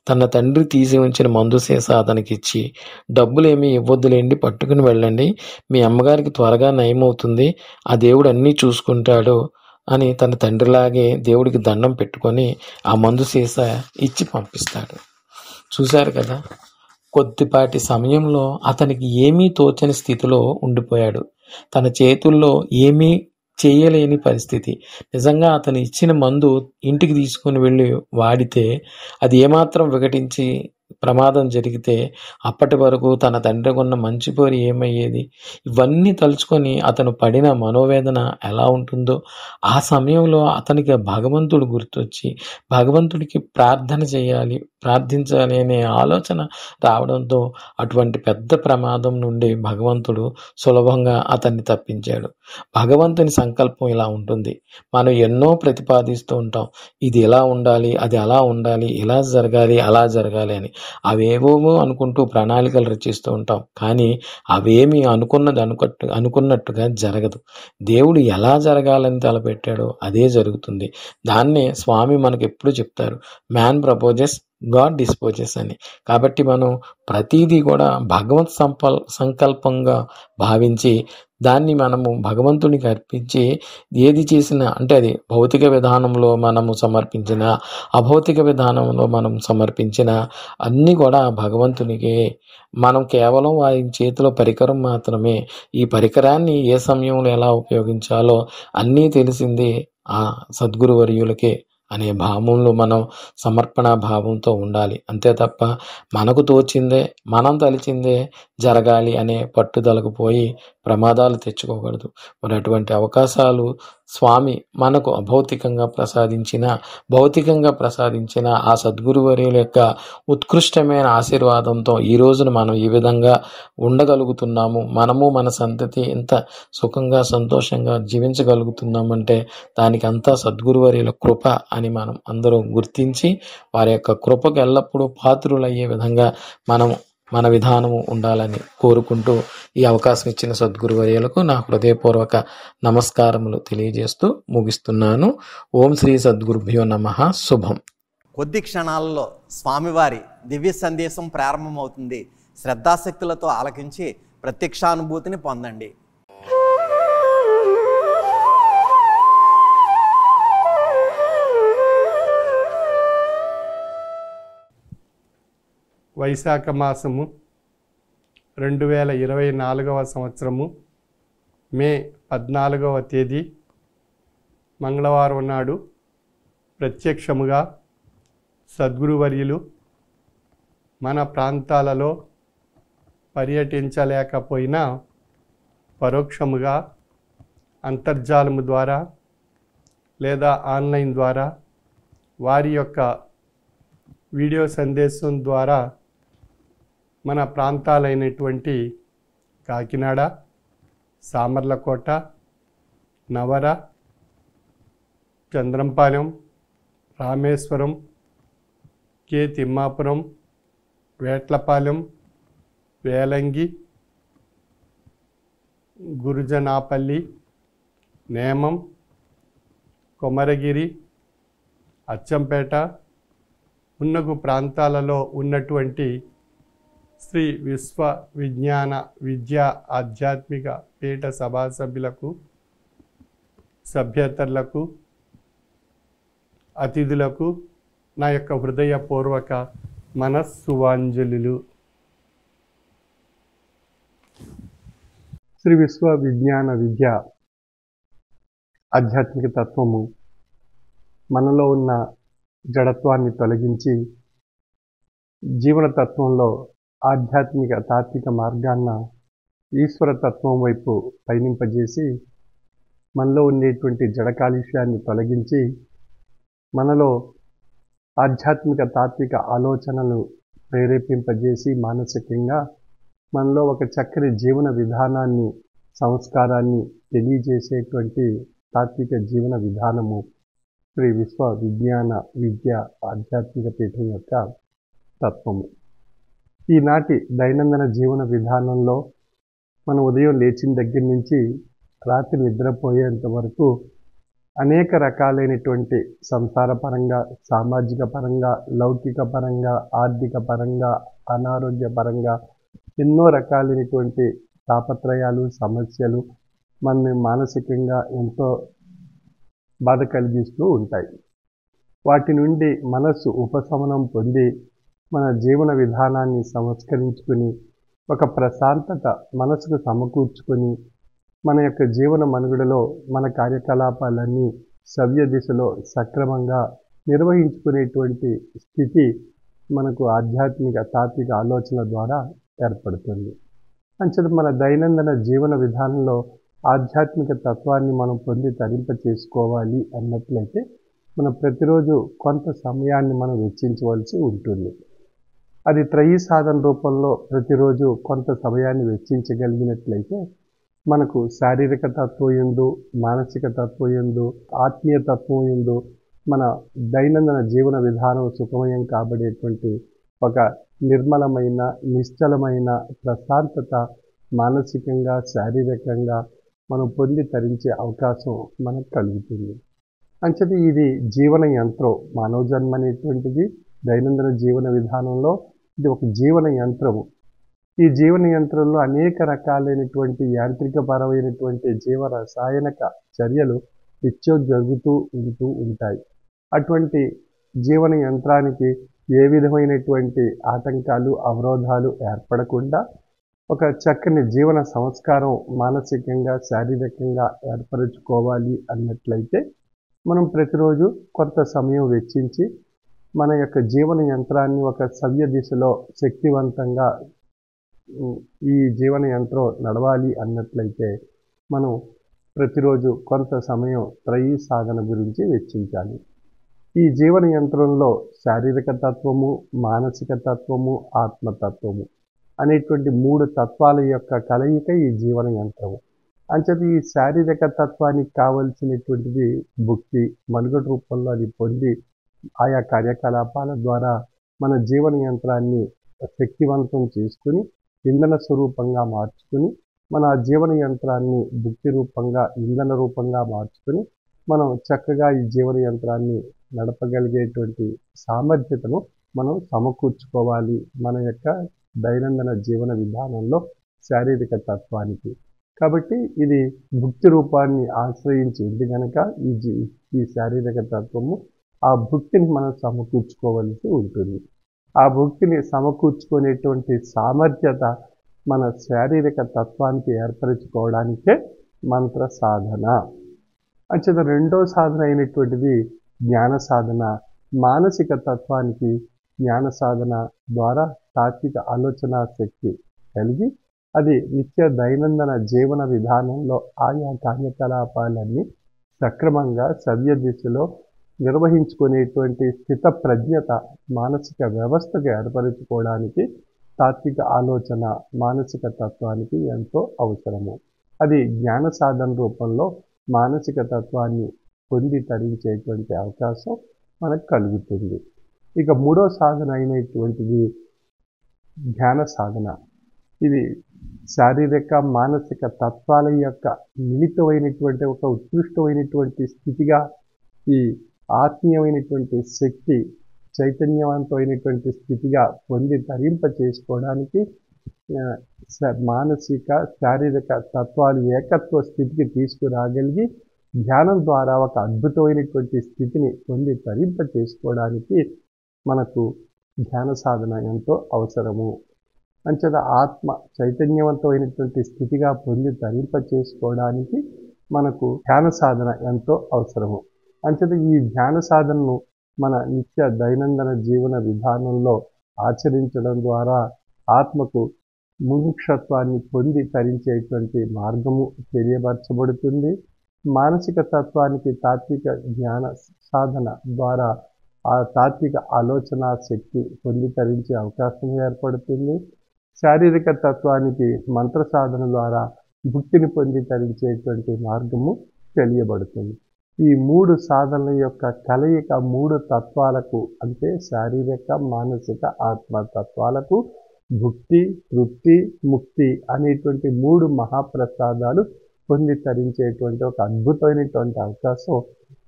తన తండ్రి తీసి ఉంచిన మందు సీసా అతనికి ఇచ్చి, డబ్బులేమీ ఇవ్వద్దులేండి, పట్టుకుని వెళ్ళండి, మీ అమ్మగారికి త్వరగా నయమవుతుంది, ఆ దేవుడు అన్నీ చూసుకుంటాడు అని తన తండ్రిలాగే దేవుడికి దండం పెట్టుకొని ఆ మందు సీసా ఇచ్చి పంపిస్తాడు. చూశారు కదా, కొద్దిపాటి సమయంలో అతనికి ఏమీ తోచని స్థితిలో ఉండిపోయాడు. తన చేతుల్లో ఏమీ చేయలేని పరిస్థితి. నిజంగా అతను ఇచ్చిన మందు ఇంటికి తీసుకుని వెళ్ళి వాడితే అది ఏమాత్రం విఘటించి ప్రమాదం జరిగితే అప్పటి వరకు తన తండ్రికి ఉన్న మంచి పేరు ఏమయ్యేది? ఇవన్నీ తలుచుకొని అతను పడిన మనోవేదన ఎలా ఉంటుందో, ఆ సమయంలో అతనికి భగవంతుడు గుర్తొచ్చి భగవంతుడికి ప్రార్థించాలి అనే ఆలోచన రావడంతో అటువంటి పెద్ద ప్రమాదం నుండి భగవంతుడు సులభంగా అతన్ని తప్పించాడు. భగవంతుని సంకల్పం ఇలా ఉంటుంది. మనం ఎన్నో ప్రతిపాదిస్తూ ఉంటాం, ఇది ఇలా ఉండాలి, అది అలా ఉండాలి, ఇలా జరగాలి, అలా జరగాలి అని. అవేవోవో అనుకుంటూ ప్రణాళికలు రచిస్తూ ఉంటాం, కానీ అవేమి అనుకున్నట్టుగా జరగదు. దేవుడు ఎలా జరగాలని తలపెట్టాడో అదే జరుగుతుంది. దాన్నే స్వామి మనకు ఎప్పుడు చెప్తారు, మ్యాన్ ప్రపోజెస్, గాడ్ డిస్పోజెస్ అని. కాబట్టి మనం ప్రతిదీ కూడా భగవత్ సంకల్పంగా భావించి దాన్ని మనము భగవంతునికి అర్పించి ఏది చేసినా, అంటే అది భౌతిక విధానంలో మనము సమర్పించిన, అభౌతిక విధానంలో మనం సమర్పించిన అన్నీ కూడా భగవంతునికే. మనం కేవలం వారి చేతిలో పరికరం మాత్రమే. ఈ పరికరాన్ని ఏ సమయంలో ఎలా ఉపయోగించాలో అన్నీ తెలిసింది ఆ సద్గురువర్యులకే అనే భావంలో మనం సమర్పణ భావంతో ఉండాలి. అంతే తప్ప మనకు తోచిందే, మనం తలిచిందే జరగాలి అనే పట్టుదలకు పోయి ప్రమాదాలు తెచ్చుకోకూడదు. మరి అటువంటి అవకాశాలు స్వామి మనకు భౌతికంగా ప్రసాదించిన ఆ సద్గురువర్యుల యొక్క ఉత్కృష్టమైన ఆశీర్వాదంతో ఈ రోజున మనం ఈ విధంగా ఉండగలుగుతున్నాము. మనము మన సంతతి ఇంత సుఖంగా సంతోషంగా జీవించగలుగుతున్నామంటే దానికి అంతా సద్గురువర్యుల కృప అని మనం అందరూ గుర్తించి వారి యొక్క కృపకు ఎల్లప్పుడూ పాత్రులయ్యే విధంగా మన విధానము ఉండాలని కోరుకుంటూ ఈ అవకాశం ఇచ్చిన సద్గురువర్యులకు నా హృదయపూర్వక నమస్కారములు తెలియజేస్తూ ముగిస్తున్నాను. ఓం శ్రీ సద్గురుభ్యో నమః. శుభం. కొద్ది క్షణాలలో స్వామివారి దివ్య సందేశం ప్రారంభమవుతుంది. శ్రద్ధాశక్తులతో ఆలకించి ప్రత్యక్షానుభూతిని పొందండి. వైశాఖ మాసము 2024వ సంవత్సరము మే 14వ తేదీ మంగళవారం నాడు ప్రత్యక్షముగా సద్గురువర్యులు మన ప్రాంతాలలో పర్యటించలేకపోయినా పరోక్షముగా అంతర్జాలము ద్వారా లేదా ఆన్లైన్ ద్వారా వారి యొక్క వీడియో సందేశం ద్వారా మన ప్రాంతాలైనటువంటి కాకినాడ, సామర్లకోట, నవర, చంద్రంపాలెం, రామేశ్వరం, కే తిమ్మాపురం, వేట్లపాలెం, వేలంగి, గురుజనాపల్లి, నేమం, కొమరగిరి, అచ్చంపేట మున్నగు ప్రాంతాలలో ఉన్నటువంటి శ్రీ విశ్వ విజ్ఞాన విద్యా ఆధ్యాత్మిక పీఠ సభా సభ్యులకు, సభ్యేతరులకు, అతిథులకు నా యొక్క హృదయపూర్వక మనస్సువాంజలులు. శ్రీ విశ్వ విజ్ఞాన విద్య ఆధ్యాత్మిక తత్వము మనలో ఉన్న జడత్వాన్ని తొలగించి జీవన తత్వంలో ఆధ్యాత్మిక తాత్విక మార్గాన్న ఈశ్వర తత్వం వైపు పయనింపజేసి మనలో ఉండేటువంటి జడ కాలుష్యాన్ని తొలగించి మనలో ఆధ్యాత్మిక తాత్విక ఆలోచనలు ప్రేరేపింపజేసి మానసికంగా మనలో ఒక చక్కని జీవన విధానాన్ని, సంస్కారాన్ని తెలియజేసేటువంటి తాత్విక జీవన విధానము శ్రీ విశ్వ విజ్ఞాన విద్య ఆధ్యాత్మిక పీఠం యొక్క తత్వము. ఈనాటి దైనందిన జీవన విధానంలో మనం ఉదయం లేచిన దగ్గర నుంచి రాత్రి నిద్రపోయేంత వరకు అనేక రకాలైనటువంటి సంసార పరంగా, సామాజిక పరంగా, లౌకిక పరంగా, ఆర్థిక పరంగా, అనారోగ్య పరంగా ఎన్నో రకాలైనటువంటి తాపత్రయాలు, సమస్యలు మనని మానసికంగా ఎంతో బాధ కలిగిస్తూ ఉంటాయి. వాటి నుండి మనస్సు ఉపశమనం పొంది మన జీవన విధానాన్ని సంస్కరించుకుని ఒక ప్రశాంతత మనసుకు సమకూర్చుకొని మన యొక్క జీవన మనుగడలో మన కార్యకలాపాలన్నీ సవ్య దిశలో సక్రమంగా నిర్వహించుకునేటువంటి స్థితి మనకు ఆధ్యాత్మిక తాత్విక ఆలోచన ద్వారా ఏర్పడుతుంది. అంచేత మన దైనందిన జీవన విధానంలో ఆధ్యాత్మిక తత్వాన్ని మనం పొంది తరింప చేసుకోవాలి అన్నట్లయితే మనం ప్రతిరోజు కొంత సమయాన్ని మనం వెచ్చించవలసి ఉంటుంది. అది త్రయీ సాధన రూపంలో ప్రతిరోజు కొంత సమయాన్ని వెచ్చించగలిగినట్లయితే మనకు శారీరక తత్వం యందు, మానసిక తత్వం యందు, ఆత్మీయ తత్వం యందు మన దైనందిన జీవన విధానం సుఖమయం కాబడేటువంటి ఒక నిర్మలమైన, నిశ్చలమైన ప్రశాంతత మానసికంగా, శారీరకంగా మనం పొంది తరించే అవకాశం మనకు కలుగుతుంది. అంచేత ఇది జీవన యంత్రం. మానవ జన్మ అనేటువంటిది దైనందిన జీవన విధానంలో ఇది ఒక జీవన యంత్రము. ఈ జీవన యంత్రంలో అనేక రకాలైనటువంటి యాంత్రికపరమైనటువంటి జీవ రసాయనిక చర్యలు నిత్యం జరుగుతూ ఉంటాయి. అటువంటి జీవన యంత్రానికి ఏ విధమైనటువంటి ఆటంకాలు, అవరోధాలు ఏర్పడకుండా ఒక చక్కని జీవన సంస్కారం మానసికంగా, శారీరకంగా ఏర్పరచుకోవాలి అన్నట్లయితే మనం ప్రతిరోజు కొంత సమయం వెచ్చించి మన యొక్క జీవన యంత్రాన్ని ఒక సవ్య దిశలో శక్తివంతంగా ఈ జీవన యంత్రం నడవాలి అన్నట్లయితే మనం ప్రతిరోజు కొంత సమయం త్రయీ సాధన గురించి వెచ్చించాలి. ఈ జీవన యంత్రంలో శారీరక తత్వము, మానసిక తత్వము, ఆత్మతత్వము అనేటువంటి 3 తత్వాల యొక్క కలయిక ఈ జీవన యంత్రము. అంచేత ఈ శారీరక తత్వానికి కావలసినటువంటిది భుక్తి, మనుగడ రూపంలో అది పొంది ఆయా కార్యకలాపాల ద్వారా మన జీవన యంత్రాన్ని శక్తివంతం చేసుకుని ఇంధన స్వరూపంగా మార్చుకుని మన జీవన యంత్రాన్ని భుక్తి రూపంగా, ఇంధన రూపంగా మార్చుకుని మనం చక్కగా ఈ జీవన యంత్రాన్ని నడపగలిగేటువంటి సామర్థ్యతను మనం సమకూర్చుకోవాలి మన యొక్క దైనందిన జీవన విధానంలో శారీరక తత్వానికి. కాబట్టి ఇది భుక్తి రూపాన్ని ఆశ్రయించి ఉంది కనుక ఈ శారీరక తత్వము ఆ భుక్తిని మనం సమకూర్చుకోవలసి ఉంటుంది. ఆ భుక్తిని సమకూర్చుకునేటువంటి సామర్థ్యత మన శారీరక తత్వానికి ఏర్పరచుకోవడానికే మంత్ర సాధన. అంచేత రెండో సాధన అయినటువంటిది జ్ఞాన సాధన. మానసిక తత్వానికి జ్ఞాన సాధన ద్వారా తాత్విక ఆలోచన శక్తి కలిగి అది నిత్య దైనందిన జీవన విధానంలో ఆయా కార్యకలాపాలన్నీ సక్రమంగా సవ్య దిశలో నిర్వహించుకునేటువంటి స్థిత ప్రజ్ఞత మానసిక వ్యవస్థకు ఏర్పరచుకోవడానికి తాత్విక ఆలోచన మానసిక తత్వానికి ఎంతో అవసరము. అది జ్ఞాన సాధన రూపంలో మానసిక తత్వాన్ని పొంది తరించేటువంటి అవకాశం మనకు కలుగుతుంది. ఇక మూడో సాధన అయినటువంటిది ధ్యాన సాధన. ఇది శారీరక మానసిక తత్వాల యొక్క మిళితమైనటువంటి ఒక ఉత్కృష్టమైనటువంటి స్థితిగా ఈ ఆత్మీయమైనటువంటి శక్తి చైతన్యవంతమైనటువంటి స్థితిగా పొంది తరింప చేసుకోవడానికి మానసిక శారీరక తత్వాలు ఏకత్వ స్థితికి తీసుకురాగలిగి ధ్యానం ద్వారా ఒక అద్భుతమైనటువంటి స్థితిని పొంది తరింప చేసుకోవడానికి మనకు ధ్యాన సాధన ఎంతో అవసరము. అంచేత ఆత్మ చైతన్యవంతమైనటువంటి స్థితిగా పొంది తరింప చేసుకోవడానికి మనకు ధ్యాన సాధన ఎంతో అవసరము. అంచేత ఈ ధ్యాన సాధనను మన నిత్య దైనందిన జీవన విధానంలో ఆచరించడం ద్వారా ఆత్మకు ముముక్షత్వాన్ని పొంది తరించేటువంటి మార్గము తెలియపరచబడుతుంది. మానసిక తత్వానికి తాత్విక జ్ఞాన సాధన ద్వారా ఆ తాత్విక ఆలోచన శక్తి పొంది తరించే అవకాశం ఏర్పడుతుంది. శారీరక తత్వానికి మంత్ర సాధన ద్వారా భుక్తిని పొంది తరించేటువంటి మార్గము తెలియబడుతుంది. ఈ మూడు సాధనల యొక్క కలయిక మూడు తత్వాలకు అంటే శారీరక మానసిక ఆత్మ తత్వాలకు భుక్తి తృప్తి ముక్తి అనేటువంటి మూడు మహాప్రసాదాలు పొంది తరించేటువంటి ఒక అద్భుతమైనటువంటి అవకాశం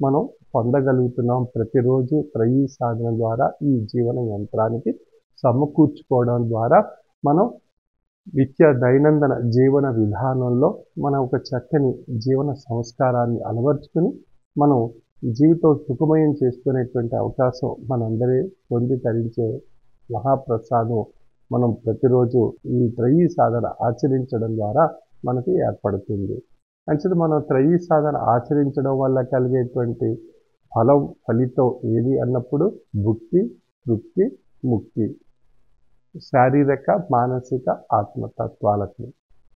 మనం పొందగలుగుతున్నాం. ప్రతిరోజు త్రయీ సాధన ద్వారా ఈ జీవన యంత్రానికి సమకూర్చుకోవడం ద్వారా మనం నిత్య దైనందిన జీవన విధానంలో మనం ఒక చక్కని జీవన సంస్కారాన్ని అలవర్చుకుని మనం జీవితం సుఖమయం చేసుకునేటువంటి అవకాశం మనందరి పొంది తరించే మహాప్రసాదం మనం ప్రతిరోజు ఈ త్రయీ సాధన ఆచరించడం ద్వారా మనకి ఏర్పడుతుంది. అంచేత మనం త్రయీ సాధన ఆచరించడం వల్ల కలిగేటువంటి ఫలితం ఏది అన్నప్పుడు భుక్తి తృప్తి ముక్తి శారీరక మానసిక ఆత్మతత్వాలకు.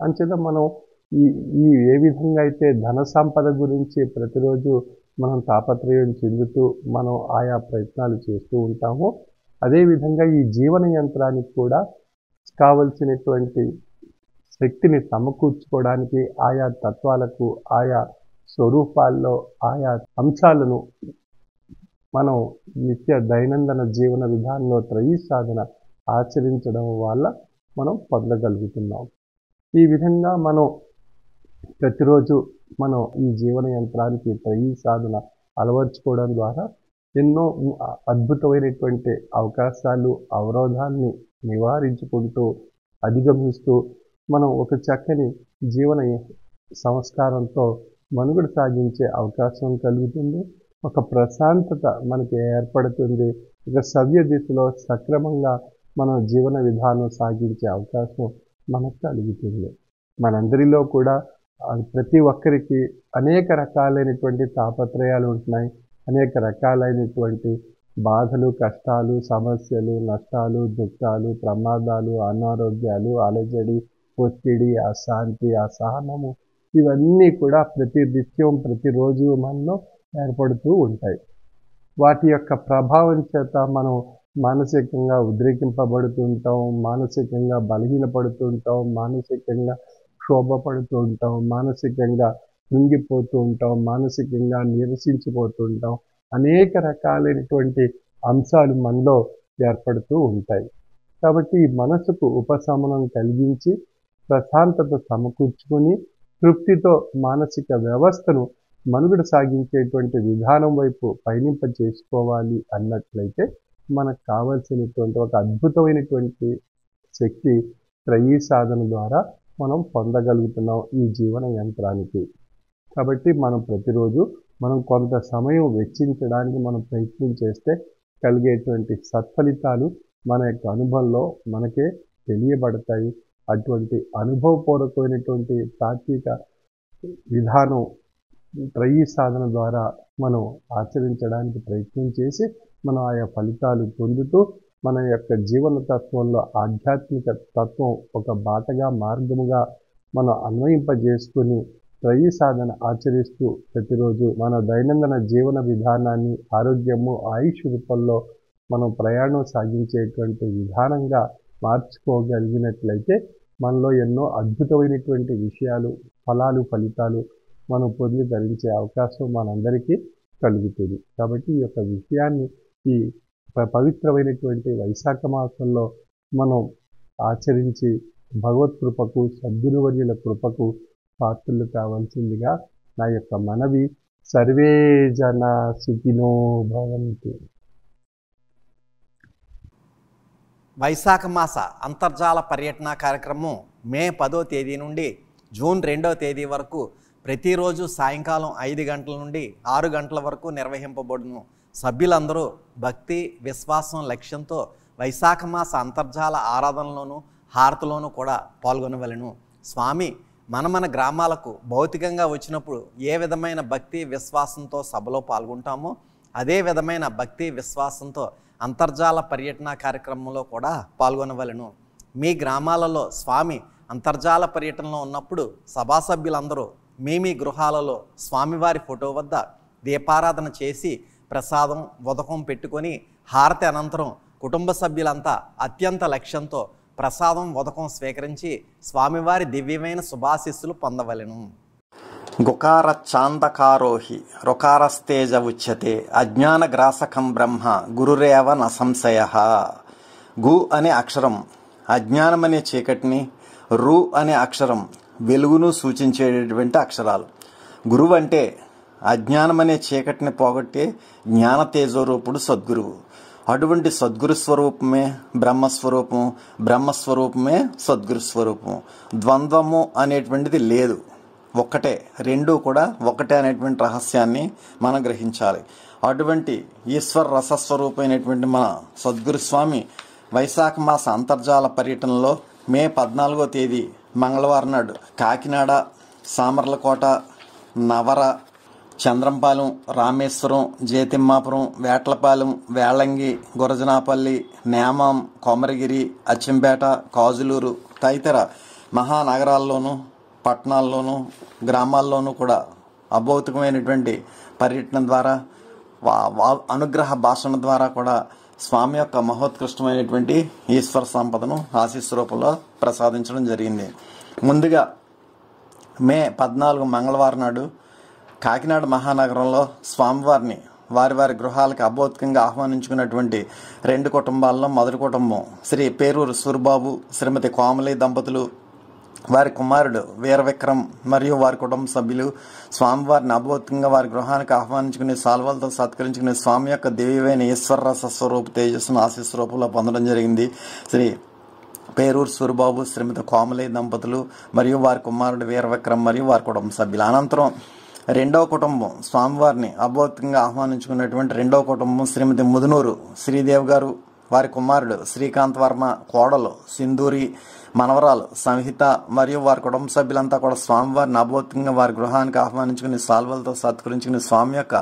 అంచేత మనం ఈ ఏ విధంగా అయితే ధన సంపద గురించి ప్రతిరోజు మనం తాపత్రయం చెందుతూ మనం ఆయా ప్రయత్నాలు చేస్తూ ఉంటామో అదేవిధంగా ఈ జీవన యంత్రానికి కూడా కావలసినటువంటి శక్తిని సమకూర్చుకోవడానికి ఆయా తత్వాలకు ఆయా స్వరూపాల్లో ఆయా అంశాలను మనం నిత్య దైనందిన జీవన విధానంలో త్రయీ సాధన ఆచరించడం వల్ల మనం పొందగలుగుతున్నాం. ఈ విధంగా మనం ప్రతిరోజు మనం ఈ జీవన యంత్రానికి త్రయీ సాధన అలవర్చుకోవడం ద్వారా ఎన్నో అద్భుతమైనటువంటి అవకాశాలు అవరోధాన్ని నివారించుకుంటూ అధిగమిస్తూ మనం ఒక చక్కని జీవన సంస్కారంతో మనుగడ సాగించే అవకాశం కలుగుతుంది. ఒక ప్రశాంతత మనకి ఏర్పడుతుంది. ఇక సవ్య దిశలో సక్రమంగా మనం జీవన విధానం సాగించే అవకాశం మనకు కలుగుతుంది. మనందరిలో కూడా ప్రతి ఒక్కరికి అనేక రకాలైనటువంటి తాపత్రయాలు ఉంటున్నాయి. అనేక రకాలైనటువంటి బాధలు కష్టాలు సమస్యలు నష్టాలు దుఃఖాలు ప్రమాదాలు అనారోగ్యాలు అలజడి ఒత్తిడి అశాంతి అసహనము ఇవన్నీ కూడా ప్రతి నిత్యం ప్రతిరోజు మనలో ఏర్పడుతూ ఉంటాయి. వాటి యొక్క ప్రభావం చేత మనం మానసికంగా ఉద్రేకింపబడుతూ ఉంటాం, మానసికంగా బలహీనపడుతూ ఉంటాం, మానసికంగా క్షోభపడుతూ ఉంటాం, మానసికంగా కృంగిపోతూ ఉంటాం, మానసికంగా నిరసించిపోతూ ఉంటాం. అనేక రకాలైనటువంటి అంశాలు మనలో ఏర్పడుతూ ఉంటాయి. కాబట్టి ఈ మనసుకు ఉపశమనం కలిగించి ప్రశాంతత సమకూర్చుకొని తృప్తితో మానసిక వ్యవస్థను మనుగడ సాగించేటువంటి విధానం వైపు పయనింప చేసుకోవాలి అన్నట్లయితే మనకు కావలసినటువంటి ఒక అద్భుతమైనటువంటి శక్తి త్రయీ సాధన ద్వారా మనం పొందగలుగుతున్నాం ఈ జీవన యంత్రానికి. కాబట్టి మనం ప్రతిరోజు మనం కొంత సమయం వెచ్చించడానికి మనం ప్రయత్నం చేస్తే కలిగేటువంటి సత్ఫలితాలు మన యొక్క అనుభవంలో మనకే తెలియబడతాయి. అటువంటి అనుభవపూర్వకమైనటువంటి తాత్విక విధానం త్రయీ సాధన ద్వారా మనం ఆచరించడానికి ప్రయత్నం చేసి మనం ఆయా ఫలితాలు పొందుతూ మన యొక్క జీవన తత్వంలో ఆధ్యాత్మిక తత్వం ఒక బాటగా మార్గముగా మనం అన్వయింపజేసుకుని త్రయీ సాధన ఆచరిస్తూ ప్రతిరోజు మన దైనందిన జీవన విధానాన్ని ఆరోగ్యము ఆయుష్ రూపంలో మనం ప్రయాణం సాగించేటువంటి విధానంగా మార్చుకోగలిగినట్లయితే మనలో ఎన్నో అద్భుతమైనటువంటి విషయాలు ఫలితాలు మనం పొంది ధరించే అవకాశం మనందరికీ కలుగుతుంది. కాబట్టి ఈ యొక్క విషయాన్ని ఈ పవిత్రమైనటువంటి వైశాఖ మాసంలో మనం ఆచరించి భగవత్ కృపకు సద్గురువర్యుల కృపకు పాత్రలు కావాల్సిందిగా నా యొక్క మనవి. సర్వే జనా సుఖినో భవంతు. వైశాఖ మాస అంతర్జాల పర్యటన కార్యక్రమం మే 10వ తేదీ నుండి జూన్ 2వ తేదీ వరకు ప్రతిరోజు సాయంకాలం 5 గంటల నుండి 6 గంటల వరకు నిర్వహింపబడును. సభ్యులందరూ భక్తి విశ్వాసం లక్ష్యంతో వైశాఖ మాస అంతర్జాల ఆరాధనలోను హారతిలోనూ కూడా పాల్గొనవలెను. స్వామి మన గ్రామాలకు భౌతికంగా వచ్చినప్పుడు ఏ విధమైన భక్తి విశ్వాసంతో సభలో పాల్గొంటామో అదే విధమైన భక్తి విశ్వాసంతో అంతర్జాల పర్యటన కార్యక్రమంలో కూడా పాల్గొనవలెను. మీ గ్రామాలలో స్వామి అంతర్జాల పర్యటనలో ఉన్నప్పుడు సభా సభ్యులందరూ మీ గృహాలలో స్వామివారి ఫోటో వద్ద దీపారాధన చేసి ప్రసాదం ఉదకం పెట్టుకొని హారతి అనంతరం కుటుంబ సభ్యులంతా అత్యంత లక్ష్యంతో ప్రసాదం ఉదకం స్వీకరించి స్వామివారి దివ్యమైన శుభాశీస్సులు పొందవలెను. గుకార చాందకారోహి రుకారస్తేజ ఉచ్యతే అజ్ఞానగ్రాసకం బ్రహ్మ గురురేవ న సంశయః. గు అనే అక్షరం అజ్ఞానమనే చీకటిని, రు అనే అక్షరం వెలుగును సూచించేటటువంటి అక్షరాలు. గురువు అంటే అజ్ఞానమనే చీకటిని పోగొట్టే జ్ఞాన తేజోరూపుడు సద్గురువు. అటువంటి సద్గురు స్వరూపమే బ్రహ్మస్వరూపం, బ్రహ్మస్వరూపమే సద్గురు స్వరూపం. ద్వంద్వము అనేటువంటిది లేదు, ఒక్కటే, రెండూ కూడా ఒకటే అనేటువంటి రహస్యాన్ని మనం గ్రహించాలి. అటువంటి ఈశ్వర రసస్వరూపమైనటువంటి మన సద్గురు స్వామి వైశాఖ మాస అంతర్జాల పర్యటనలో మే 14వ తేదీ మంగళవారం నాడు కాకినాడ, సామర్లకోట, నవర, చంద్రంపాలెం, రామేశ్వరం, జేతిమ్మాపురం, వేట్లపాలెం, వేళంగి, గురజనాపల్లి, నేమం, కొమరగిరి, అచ్చంపేట, కాజులూరు తదితర మహానగరాల్లోనూ పట్టణాల్లోనూ గ్రామాల్లోనూ కూడా అభౌతికమైనటువంటి పర్యటన ద్వారా అనుగ్రహ భాషణ ద్వారా కూడా స్వామి యొక్క మహోత్కృష్టమైనటువంటి ఈశ్వర సంపదను ఆశీస్సు రూపంలో ప్రసాదించడం జరిగింది. ముందుగా మే 14 మంగళవారం నాడు కాకినాడ మహానగరంలో స్వామివారిని వారి గృహాలకు అభౌతికంగా ఆహ్వానించుకున్నటువంటి 2 కుటుంబాల్లో మొదటి కుటుంబం శ్రీ పేరూరు సూరిబాబు, శ్రీమతి కోమలి దంపతులు, వారి కుమారుడు వీరవిక్రమ్ మరియు వారి కుటుంబ సభ్యులు స్వామివారిని అభౌతికంగా వారి గృహానికి ఆహ్వానించుకుని సాల్వలతో సత్కరించుకుని స్వామి యొక్క దివ్యమైన ఈశ్వర రస స్వరూప తేజస్సును ఆశీస్సు రూపంలో పొందడం జరిగింది. శ్రీ పేరూరు సూరిబాబు, శ్రీమతి కోమలి దంపతులు మరియు వారి కుమారుడు వీరవిక్రమ్ మరియు వారి కుటుంబ సభ్యులు. అనంతరం 2వ కుటుంబం స్వామివారిని అభౌతికంగా ఆహ్వానించుకున్నటువంటి 2వ కుటుంబం శ్రీమతి ముదునూరు శ్రీదేవి గారు, వారి కుమారుడు శ్రీకాంత్ వర్మ, కోడలు సింధూరి, మనవరాలు సంహిత మరియు వారి కుటుంబ సభ్యులంతా కూడా స్వామివారిని అభౌతికంగా వారి గృహానికి ఆహ్వానించుకుని సాల్వలతో సత్కరించుకుని స్వామి యొక్క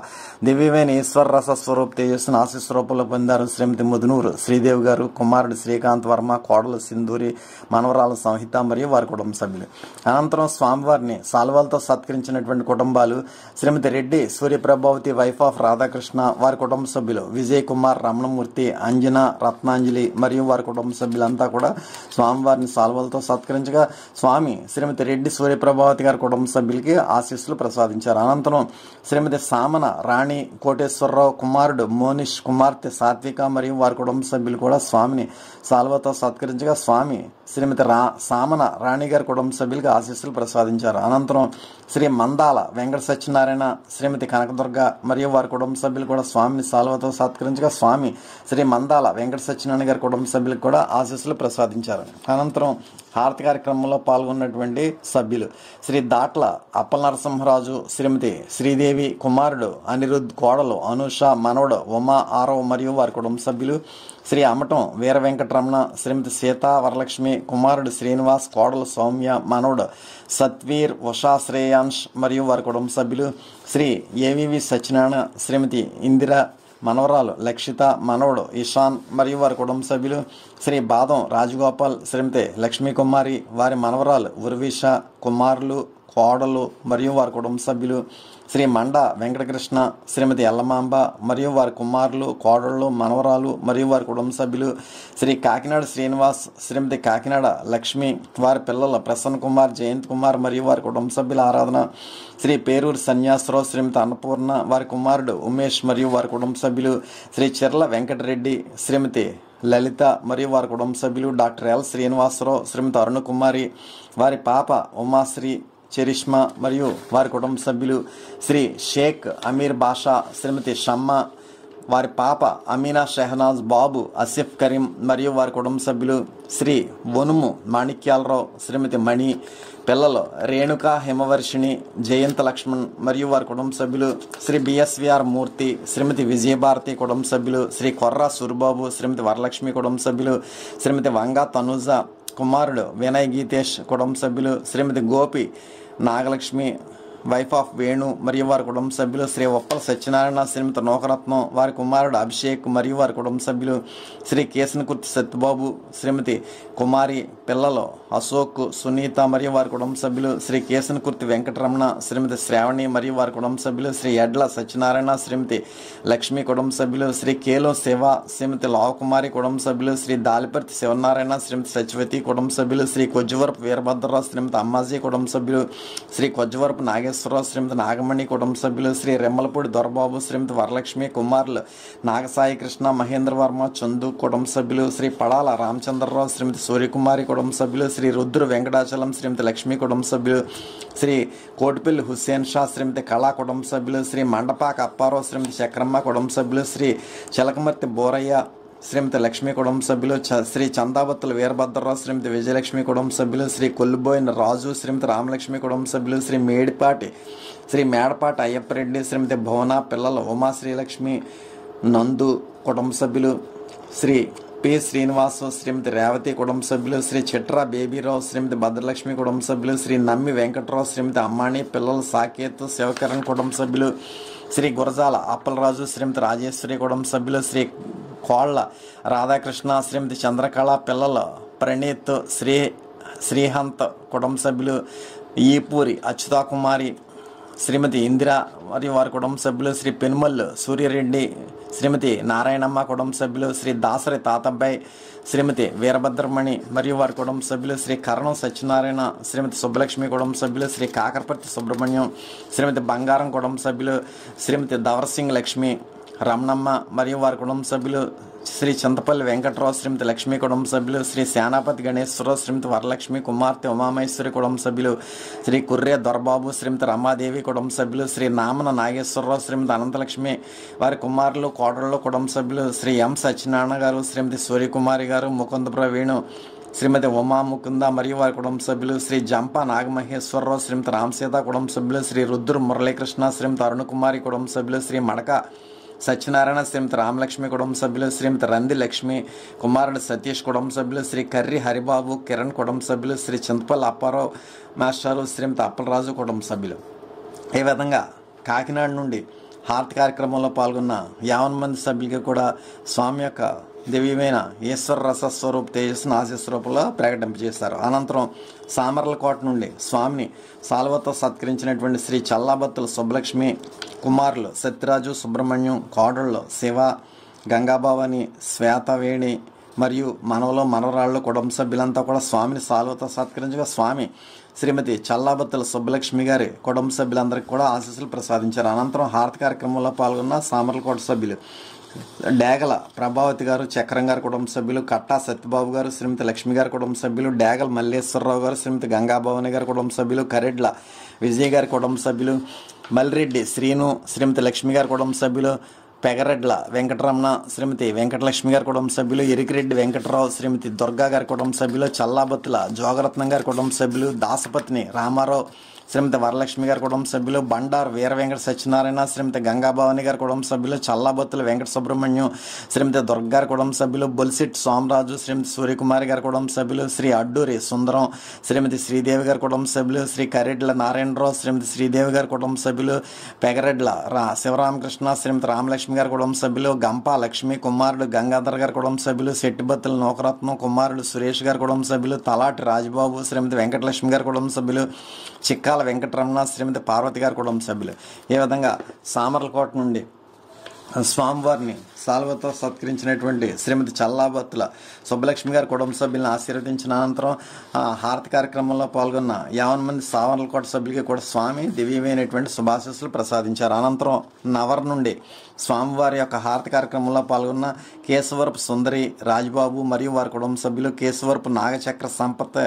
దివ్యమైన ఈశ్వర రస స్వరూప తేజస్సును ఆశీస్సు రూపంలో పొందారు. శ్రీమతి ముదునూరు శ్రీదేవి గారు, కుమారుడు శ్రీకాంత్ వర్మ, కోడలు సింధూరి, మనవరాలు సంహిత మరియు వారి కుటుంబ సభ్యులు. అనంతరం స్వామివారిని సాల్వలతో సత్కరించినటువంటి కుటుంబాలు శ్రీమతి రెడ్డి సూర్యప్రభావతి, వైఫ్ ఆఫ్ రాధాకృష్ణ, వారి కుటుంబ సభ్యులు విజయ్ కుమార్, రమణమూర్తి, అంజన, రత్నాంజలి మరియు వారి కుటుంబ సభ్యులంతా కూడా స్వామివారిని సాల్వలతో సత్కరించగా స్వామి శ్రీమతి రెడ్డి సూర్యప్రభావతి గారి కుటుంబ సభ్యులకి ఆశీస్సులు ప్రసాదించారు. అనంతరం శ్రీమతి సామన రాణి కోటేశ్వరరావు, కుమారుడు మోనిష్, కుమార్తె సాత్విక మరియు వారి కుటుంబ సభ్యులు కూడా స్వామిని సాల్వతో సత్కరించగా స్వామి శ్రీమతి సామన రాణి గారి కుటుంబ సభ్యులకి ఆశీస్సులు ప్రసాదించారు. అనంతరం శ్రీ మందాల వెంకట సత్యనారాయణ, శ్రీమతి కనకదుర్గ మరియు వారి కుటుంబ సభ్యులు కూడా స్వామిని సాల్వతో సత్కరించగా స్వామి శ్రీ మందాల వెంకట సత్యనారాయణ గారి కుటుంబ సభ్యులకు కూడా ఆశీస్సులు ప్రసాదించారు. అనంతరం అనంతరం హారతి కార్యక్రమంలో పాల్గొన్నటువంటి సభ్యులు శ్రీ దాట్ల అప్పలనరసింహరాజు, శ్రీమతి శ్రీదేవి, కుమారుడు అనిరుద్, కోడలు అనూష, మనవడు ఉమా, ఆరవ్ మరియు వారి కుటుంబ సభ్యులు శ్రీ అమటం వీర వెంకటరమణ, శ్రీమతి సీతా వరలక్ష్మి, కుమారుడు శ్రీనివాస్, కోడలు సౌమ్య, మనవడు సత్వీర్, ఉషా, శ్రేయాంష్ మరియు వారి కుటుంబ సభ్యులు శ్రీ ఏవివి సత్యనారాయణ, శ్రీమతి ఇందిర, మనవరాలు లక్షిత, మనవడు ఇషాన్ మరియు వారి కుటుంబ సభ్యులు శ్రీ బాదం రాజగోపాల్, శ్రీమతి లక్ష్మీకుమారి, వారి మనవరాలు ఉర్విష, కుమారులు, కోడలు మరియు వారి కుటుంబ సభ్యులు శ్రీ మండ వెంకటకృష్ణ, శ్రీమతి ఎల్లమాంబ మరియు వారి కుమారులు, కోడళ్ళు, మనవరాలు మరియు వారి కుటుంబ సభ్యులు శ్రీ కాకినాడ శ్రీనివాస్, శ్రీమతి కాకినాడ లక్ష్మి, వారి పిల్లలు ప్రసన్న కుమార్, జయంత్ కుమార్ మరియు వారి కుటుంబ సభ్యుల ఆరాధన శ్రీ పేరూరు సన్యాసరావు, శ్రీమతి అన్నపూర్ణ, వారి కుమారుడు ఉమేష్ మరియు వారి కుటుంబ సభ్యులు శ్రీ చిర్ల వెంకటరెడ్డి, శ్రీమతి లలిత మరియు వారి కుటుంబ సభ్యులు డాక్టర్ ఎల్ శ్రీనివాసరావు, శ్రీమతి అరుణకుమారి, వారి పాప ఉమాశ్రీ, చరిష్మా మరియు వారి కుటుంబ సభ్యులు శ్రీ షేక్ అమీర్ బాషా, శ్రీమతి షమ్మ, వారి పాప అమీనా షెహనాజ్, బాబు అసిఫ్ కరీం మరియు వారి కుటుంబ సభ్యులు శ్రీ వనుము మాణిక్యాలరావు, శ్రీమతి మణి, పిల్లలు రేణుక, హిమవర్షిణి, జయంత లక్ష్మణ్ మరియు వారి కుటుంబ సభ్యులు శ్రీ బిఎస్విఆర్ మూర్తి, శ్రీమతి విజయభారతి కుటుంబ సభ్యులు శ్రీ కొర్రా సూరిబాబు, శ్రీమతి వరలక్ష్మి కుటుంబ సభ్యులు శ్రీమతి వంగా తనుజ, కుమారుడు వినయ్ గీతేష్ కుటుంబ సభ్యులు శ్రీమతి గోపి నాగలక్ష్మి, వైఫ్ ఆఫ్ వేణు మరియు వారి కుటుంబ సభ్యులు శ్రీ ఉప్పల సత్యనారాయణ, శ్రీమతి నోకరత్నం, వారి కుమారుడు అభిషేక్ మరియు వారి కుటుంబ సభ్యులు శ్రీ కేశనకుర్తి సత్యబాబు, శ్రీమతి కుమారి, పిల్లలు అశోక్, సునీత మరియు వారి కుటుంబ సభ్యులు శ్రీ కేశనకుర్తి వెంకటరమణ, శ్రీమతి శ్రావణి మరియు వారి కుటుంబ సభ్యులు శ్రీ ఎడ్ల సత్యనారాయణ, శ్రీమతి లక్ష్మి కుటుంబ సభ్యులు శ్రీ కేలో శివ, శ్రీమతి లావకుమారి కుటుంబ సభ్యులు శ్రీ దాలిపర్తి శివనారాయణ, శ్రీమతి సత్యవతి కుటుంబ సభ్యులు శ్రీ కొజ్జవరపు వీరభద్రరావు, శ్రీమతి అమ్మాజీ కుటుంబ సభ్యులు శ్రీ కొజ్జవరపు నాగేశ్వరరావు, శ్రీమతి నాగమణి కుటుంబ సభ్యులు శ్రీ రెమ్మలపూడి దొరబాబు, శ్రీమతి వరలక్ష్మి, కుమారులు నాగసాయి కృష్ణ, మహేంద్ర వర్మ, చందు కుటుంబ సభ్యులు శ్రీ పడాల రామచంద్రరావు, శ్రీమతి సూర్యకుమారి కుటుంబ సభ్యులు శ్రీ రుద్ర వెంకటాచలం, శ్రీమతి లక్ష్మి కుటుంబ సభ్యులు శ్రీ కోటిపల్లి హుస్సేన్ షా, శ్రీమతి కళా కుటుంబ సభ్యులు శ్రీ మండపాక అప్పారావు, శ్రీమతి చక్రమ్మ కుటుంబ సభ్యులు శ్రీ చిలకమర్తి బోరయ్య, శ్రీమతి లక్ష్మి కుటుంబ సభ్యులు శ్రీ చందాబత్తుల వీరభద్రరావు, శ్రీమతి విజయలక్ష్మి కుటుంబ సభ్యులు శ్రీ కొల్లుబోయిన రాజు, శ్రీమతి రామలక్ష్మి కుటుంబ సభ్యులు శ్రీ మేడిపాటి శ్రీ మేడపాటి అయ్యప్పరెడ్డి, శ్రీమతి భువన, పిల్లలు ఉమా శ్రీలక్ష్మి, నందు కుటుంబ సభ్యులు శ్రీ పి శ్రీనివాసు, శ్రీమతి రేవతి కుటుంబ సభ్యులు శ్రీ చిట్రా బేబీరావు, శ్రీమతి భద్రలక్ష్మి కుటుంబ సభ్యులు శ్రీ నమ్మి వెంకటరావు, శ్రీమతి అమ్మాణి, పిల్లలు సాకేత్, శివకరణ్ కుటుంబ సభ్యులు శ్రీ గురజాల అప్పలరాజు, శ్రీమతి రాజేశ్వరి కుటుంబ సభ్యులు శ్రీ కోళ్ల రాధాకృష్ణ, శ్రీమతి చంద్రకళ, పిల్లలు ప్రణీత్, శ్రీహంత్ కుటుంబ సభ్యులు ఈపూరి అచ్యుతాకుమారి, శ్రీమతి ఇందిర మరియు వారి కుటుంబ సభ్యులు శ్రీ పెనుమల్లు సూర్యరెడ్డి, శ్రీమతి నారాయణమ్మ కుటుంబ సభ్యులు శ్రీ దాసరి తాతబ్బాయి, శ్రీమతి వీరభద్రమణి మరియు వారి కుటుంబ సభ్యులు శ్రీ కరణం సత్యనారాయణ, శ్రీమతి సుబ్బలక్ష్మి కుటుంబ సభ్యులు శ్రీ కాకరపర్తి సుబ్రహ్మణ్యం, శ్రీమతి బంగారం కుటుంబ సభ్యులు శ్రీమతి దవరసింగ్ లక్ష్మి, రమణమ్మ మరియు వారి కుటుంబ సభ్యులు శ్రీ చింతపల్లి వెంకటరావు, శ్రీమతి లక్ష్మి కుటుంబ సభ్యులు శ్రీ సేనాపతి గణేశ్వరరావు, శ్రీమతి వరలక్ష్మి, కుమార్తె ఉమామహేశ్వరి కుటుంబ సభ్యులు శ్రీ కుర్రే దొరబాబు, శ్రీమతి రమాదేవి కుటుంబ సభ్యులు శ్రీ నామన నాగేశ్వరరావు, శ్రీమతి అనంతలక్ష్మి, వారి కుమారులు, కోడళ్ళు కుటుంబ సభ్యులు శ్రీ ఎం సత్యనారాయణ గారు, శ్రీమతి సూర్యకుమారి గారు, ముకుందపుర వేణు, శ్రీమతి ఉమా ముకుంద మరియు వారి కుటుంబ సభ్యులు శ్రీ జంప నాగమహేశ్వరరావు, శ్రీమతి రామసీత కుటుంబ సభ్యులు శ్రీ రుద్ర మురళీకృష్ణ, శ్రీమతి అరుణకుమారి కుటుంబ సభ్యులు శ్రీ మడక సత్యనారాయణ, శ్రీమతి రామలక్ష్మి కుటుంబ సభ్యులు శ్రీమతి రంది లక్ష్మి, కుమారుడు సతీష్ కుటుంబ సభ్యులు శ్రీ కర్రి హరిబాబు, కిరణ్ కుటుంబ సభ్యులు శ్రీ చింతపల్లి అప్పారావు మాస్టారు, శ్రీమతి అప్పలరాజు కుటుంబ సభ్యులు. ఈ విధంగా కాకినాడ నుండి హారతి కార్యక్రమంలో పాల్గొన్న 50 మంది సభ్యులకి కూడా స్వామి యొక్క దివ్యమైన ఈశ్వర రసస్వరూప తేజస్సును ఆశీస్వరూపంలో ప్రకటింపజేశారు. అనంతరం సామర్లకోట నుండి స్వామిని సాల్వతో సత్కరించినటువంటి శ్రీ చల్లాబత్తుల సుబ్బలక్ష్మి, కుమారులు సత్యరాజు, సుబ్రహ్మణ్యం, కోడళ్ళు శివ, గంగాభవాని, శ్వేతవేణి మరియు మనవలో మనవరాళ్ళు కుటుంబ సభ్యులంతా కూడా స్వామిని సాల్వతో సత్కరించగా స్వామి శ్రీమతి చల్లాబత్తుల సుబ్బలక్ష్మి గారి కుటుంబ సభ్యులందరికీ కూడా ఆశీస్సులు ప్రసాదించారు. అనంతరం హారతి కార్యక్రమంలో పాల్గొన్న సామర్లకోట సభ్యులు డేగల ప్రభావతి గారు, చక్రం గారి కుటుంబ సభ్యులు, కట్టా సత్యబాబు గారు, శ్రీమతి లక్ష్మి గారి కుటుంబ సభ్యులు, డేగల మల్లేశ్వరరావు గారు, శ్రీమతి గంగాభవాని గారి కుటుంబ సభ్యులు, కరెడ్ల విజయ్ గారి కుటుంబ సభ్యులు, మల్రెడ్డి శ్రీను, శ్రీమతి లక్ష్మి గారి కుటుంబ సభ్యులు, పెగరెడ్ల వెంకటరమణ, శ్రీమతి వెంకటలక్ష్మి గారి కుటుంబ సభ్యులు, ఎరికిరెడ్డి వెంకటరావు, శ్రీమతి దుర్గా గారి కుటుంబ సభ్యులు, చల్లాబత్తుల జోగరత్నం గారి కుటుంబ సభ్యులు, దాసపత్ని రామారావు, శ్రీమతి వరలక్ష్మి గారి కుటుంబ సభ్యులు, బండారు వీర వెంకట సత్యనారాయణ, శ్రీమతి గంగాభవాని గారి కుటుంబ సభ్యులు, చల్లాబత్తుల వెంకట సుబ్రహ్మణ్యం, శ్రీమతి దుర్గా గారి కుటుంబ సభ్యులు, బొలిసిట్ సోమరాజు, శ్రీమతి సూర్యకుమారి గారి కుటుంబ సభ్యులు, శ్రీ అడ్డూరి సుందరం, శ్రీమతి శ్రీదేవి గారి కుటుంబ సభ్యులు, శ్రీ కరెడ్ల నారాయణరావు, శ్రీమతి శ్రీదేవి గారి కుటుంబ సభ్యులు, పెగరెడ్ల శివరామకృష్ణ, శ్రీమతి రామలక్ష్మి గారి కుటుంబ సభ్యులు, గంపా లక్ష్మి కుమారుడు గంగాధర్ గారి కుటుంబ సభ్యులు, శెట్టిబత్తుల నోకరత్నం కుమారుడు సురేష్ గారి కుటుంబ సభ్యులు, తలాటి రాజబాబు, శ్రీమతి వెంకటలక్ష్మి గారి కుటుంబ సభ్యులు, చిక్కాల వెంకటరమణ, శ్రీమతి పార్వతి గారి కుటుంబ సభ్యులు. ఈ విధంగా సామర్లకోట నుండి స్వామివారిని సాల్వతో సత్కరించినటువంటి శ్రీమతి చల్లాబత్తుల సుబ్బలక్ష్మి గారి కుటుంబ సభ్యులను ఆశీర్వదించిన అనంతరం హారతి కార్యక్రమంలో పాల్గొన్న 50 మంది సామర్లకోట సభ్యులకి కూడా స్వామి దివ్యమైనటువంటి శుభాశీస్సులు ప్రసాదించారు. అనంతరం నవర్ నుండి స్వామివారి యొక్క హారతి కార్యక్రమంలో పాల్గొన్న కేశవరపు సుందరి, రాజబాబు మరియు వారి కుటుంబ సభ్యులు, కేశవరపు నాగచక్ర సంపత్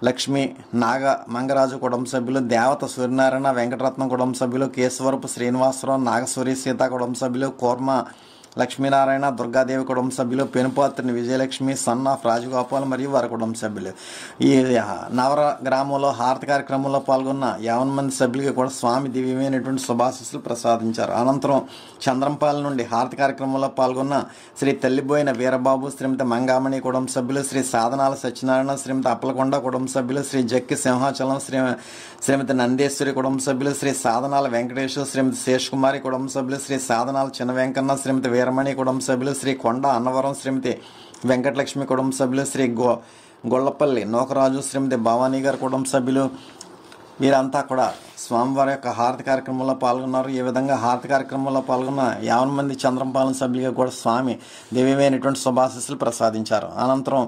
లక్ష్మి, నాగ మంగరాజు కుటుంబ సభ్యులు, దేవత సూర్యనారాయణ వెంకటరత్నం కుటుంబ సభ్యులు, కేశవరపు శ్రీనివాసరావు, నాగసూరి సీత కుటుంబ సభ్యులు, కోర్మ లక్ష్మీనారాయణ, దుర్గాదేవి కుటుంబ సభ్యులు, పెనుపాత్రిని విజయలక్ష్మి, సన్ ఆఫ్ రాజగోపాల్ మరియు వారి కుటుంబ సభ్యులు. ఈ నవర గ్రామంలో హారతి కార్యక్రమంలో పాల్గొన్న 50 మంది సభ్యులకి కూడా స్వామి దివ్యమైనటువంటి శుభాశీస్సులు ప్రసాదించారు. అనంతరం చంద్రంపాలెం నుండి హారతి కార్యక్రమంలో పాల్గొన్న శ్రీ తల్లిబోయిన వీరబాబు, శ్రీమతి మంగామణి కుటుంబ సభ్యులు, శ్రీ సాధనాల సత్యనారాయణ, శ్రీమతి అప్పలకొండ కుటుంబ సభ్యులు, శ్రీ జక్కి సింహాచలం, శ్రీమతి నందేశ్వరి కుటుంబ సభ్యులు, శ్రీ సాధనాల వెంకటేశ్వర, శ్రీమతి శేషకుమారి కుటుంబ సభ్యులు, శ్రీ సాధనాల చిన్న వెంకన్న, శ్రీమతి వీరమణి కుటుంబ సభ్యులు, శ్రీ కొండ అన్నవరం, శ్రీమతి వెంకటలక్ష్మి కుటుంబ సభ్యులు, శ్రీ గొల్లపల్లి నోకరాజు, శ్రీమతి భవానీ గారి కుటుంబ సభ్యులు, వీరంతా కూడా స్వామివారి యొక్క హారతి కార్యక్రమంలో పాల్గొన్నారు. ఈ విధంగా హారతి కార్యక్రమంలో పాల్గొన్న 50 మంది చంద్రంపాలెం సభ్యులుగా కూడా స్వామి దివ్యమైనటువంటి శుభాశీస్సులు ప్రసాదించారు. అనంతరం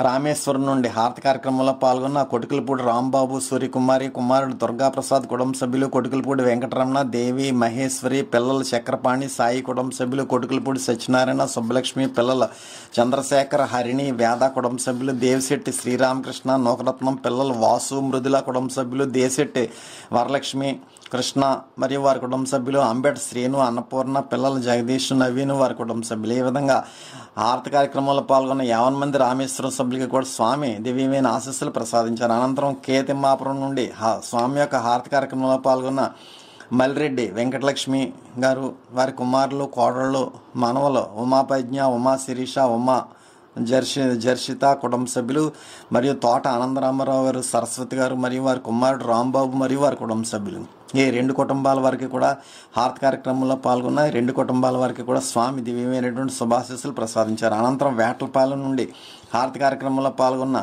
రామేశ్వరం నుండి హారతి కార్యక్రమంలో పాల్గొన్న కొటుకులపూడి రాంబాబు, సూర్యకుమారి కుమారుడు దుర్గాప్రసాద్ కుటుంబ సభ్యులు, కొటుకులపూడి వెంకటరమణ, దేవి మహేశ్వరి, పిల్లల చక్రపాణి, సాయి కుటుంబ సభ్యులు, కొటుకులపూడి సత్యనారాయణ, సుబ్బలక్ష్మి, పిల్లల చంద్రశేఖర, హరిణి, వేద కుటుంబ సభ్యులు, దేవిశెట్టి శ్రీరామకృష్ణ, నోకరత్నం, పిల్లలు వాసు, మృదుల కుటుంబ సభ్యులు, దేశెట్టి వరలక్ష్మి, కృష్ణ మరియు వారి కుటుంబ సభ్యులు, అంబేడ్ శ్రీను, అన్నపూర్ణ, పిల్లల జగదీష్, నవీను వారి కుటుంబ సభ్యులు. ఈ విధంగా హారతి కార్యక్రమంలో పాల్గొన్న 50 మంది రామేశ్వరం సభ్యులకి కూడా స్వామి దివ్యమైన ఆశీస్సులు ప్రసాదించారు. అనంతరం తిమ్మాపురం నుండి స్వామి యొక్క హారతి కార్యక్రమంలో పాల్గొన్న మల్రెడ్డి వెంకటలక్ష్మి గారు, వారి కుమారులు, కోడళ్ళు, మనవలు ఉమాపజ్ఞ, ఉమా శిరీష, ఉమా జర్షిత కుటుంబ సభ్యులు మరియు తోట ఆనందరామారావు గారు, సరస్వతి గారు మరియు వారి కుమారుడు రాంబాబు మరియు వారి కుటుంబ సభ్యులు. ఈ 2 కుటుంబాల వారికి కూడా హారతి కార్యక్రమంలో పాల్గొన్న 2 కుటుంబాల వారికి కూడా స్వామి దివ్యమైనటువంటి శుభాశీస్సులు ప్రసాదించారు. అనంతరం వేటలపాలెం నుండి హారతి కార్యక్రమంలో పాల్గొన్న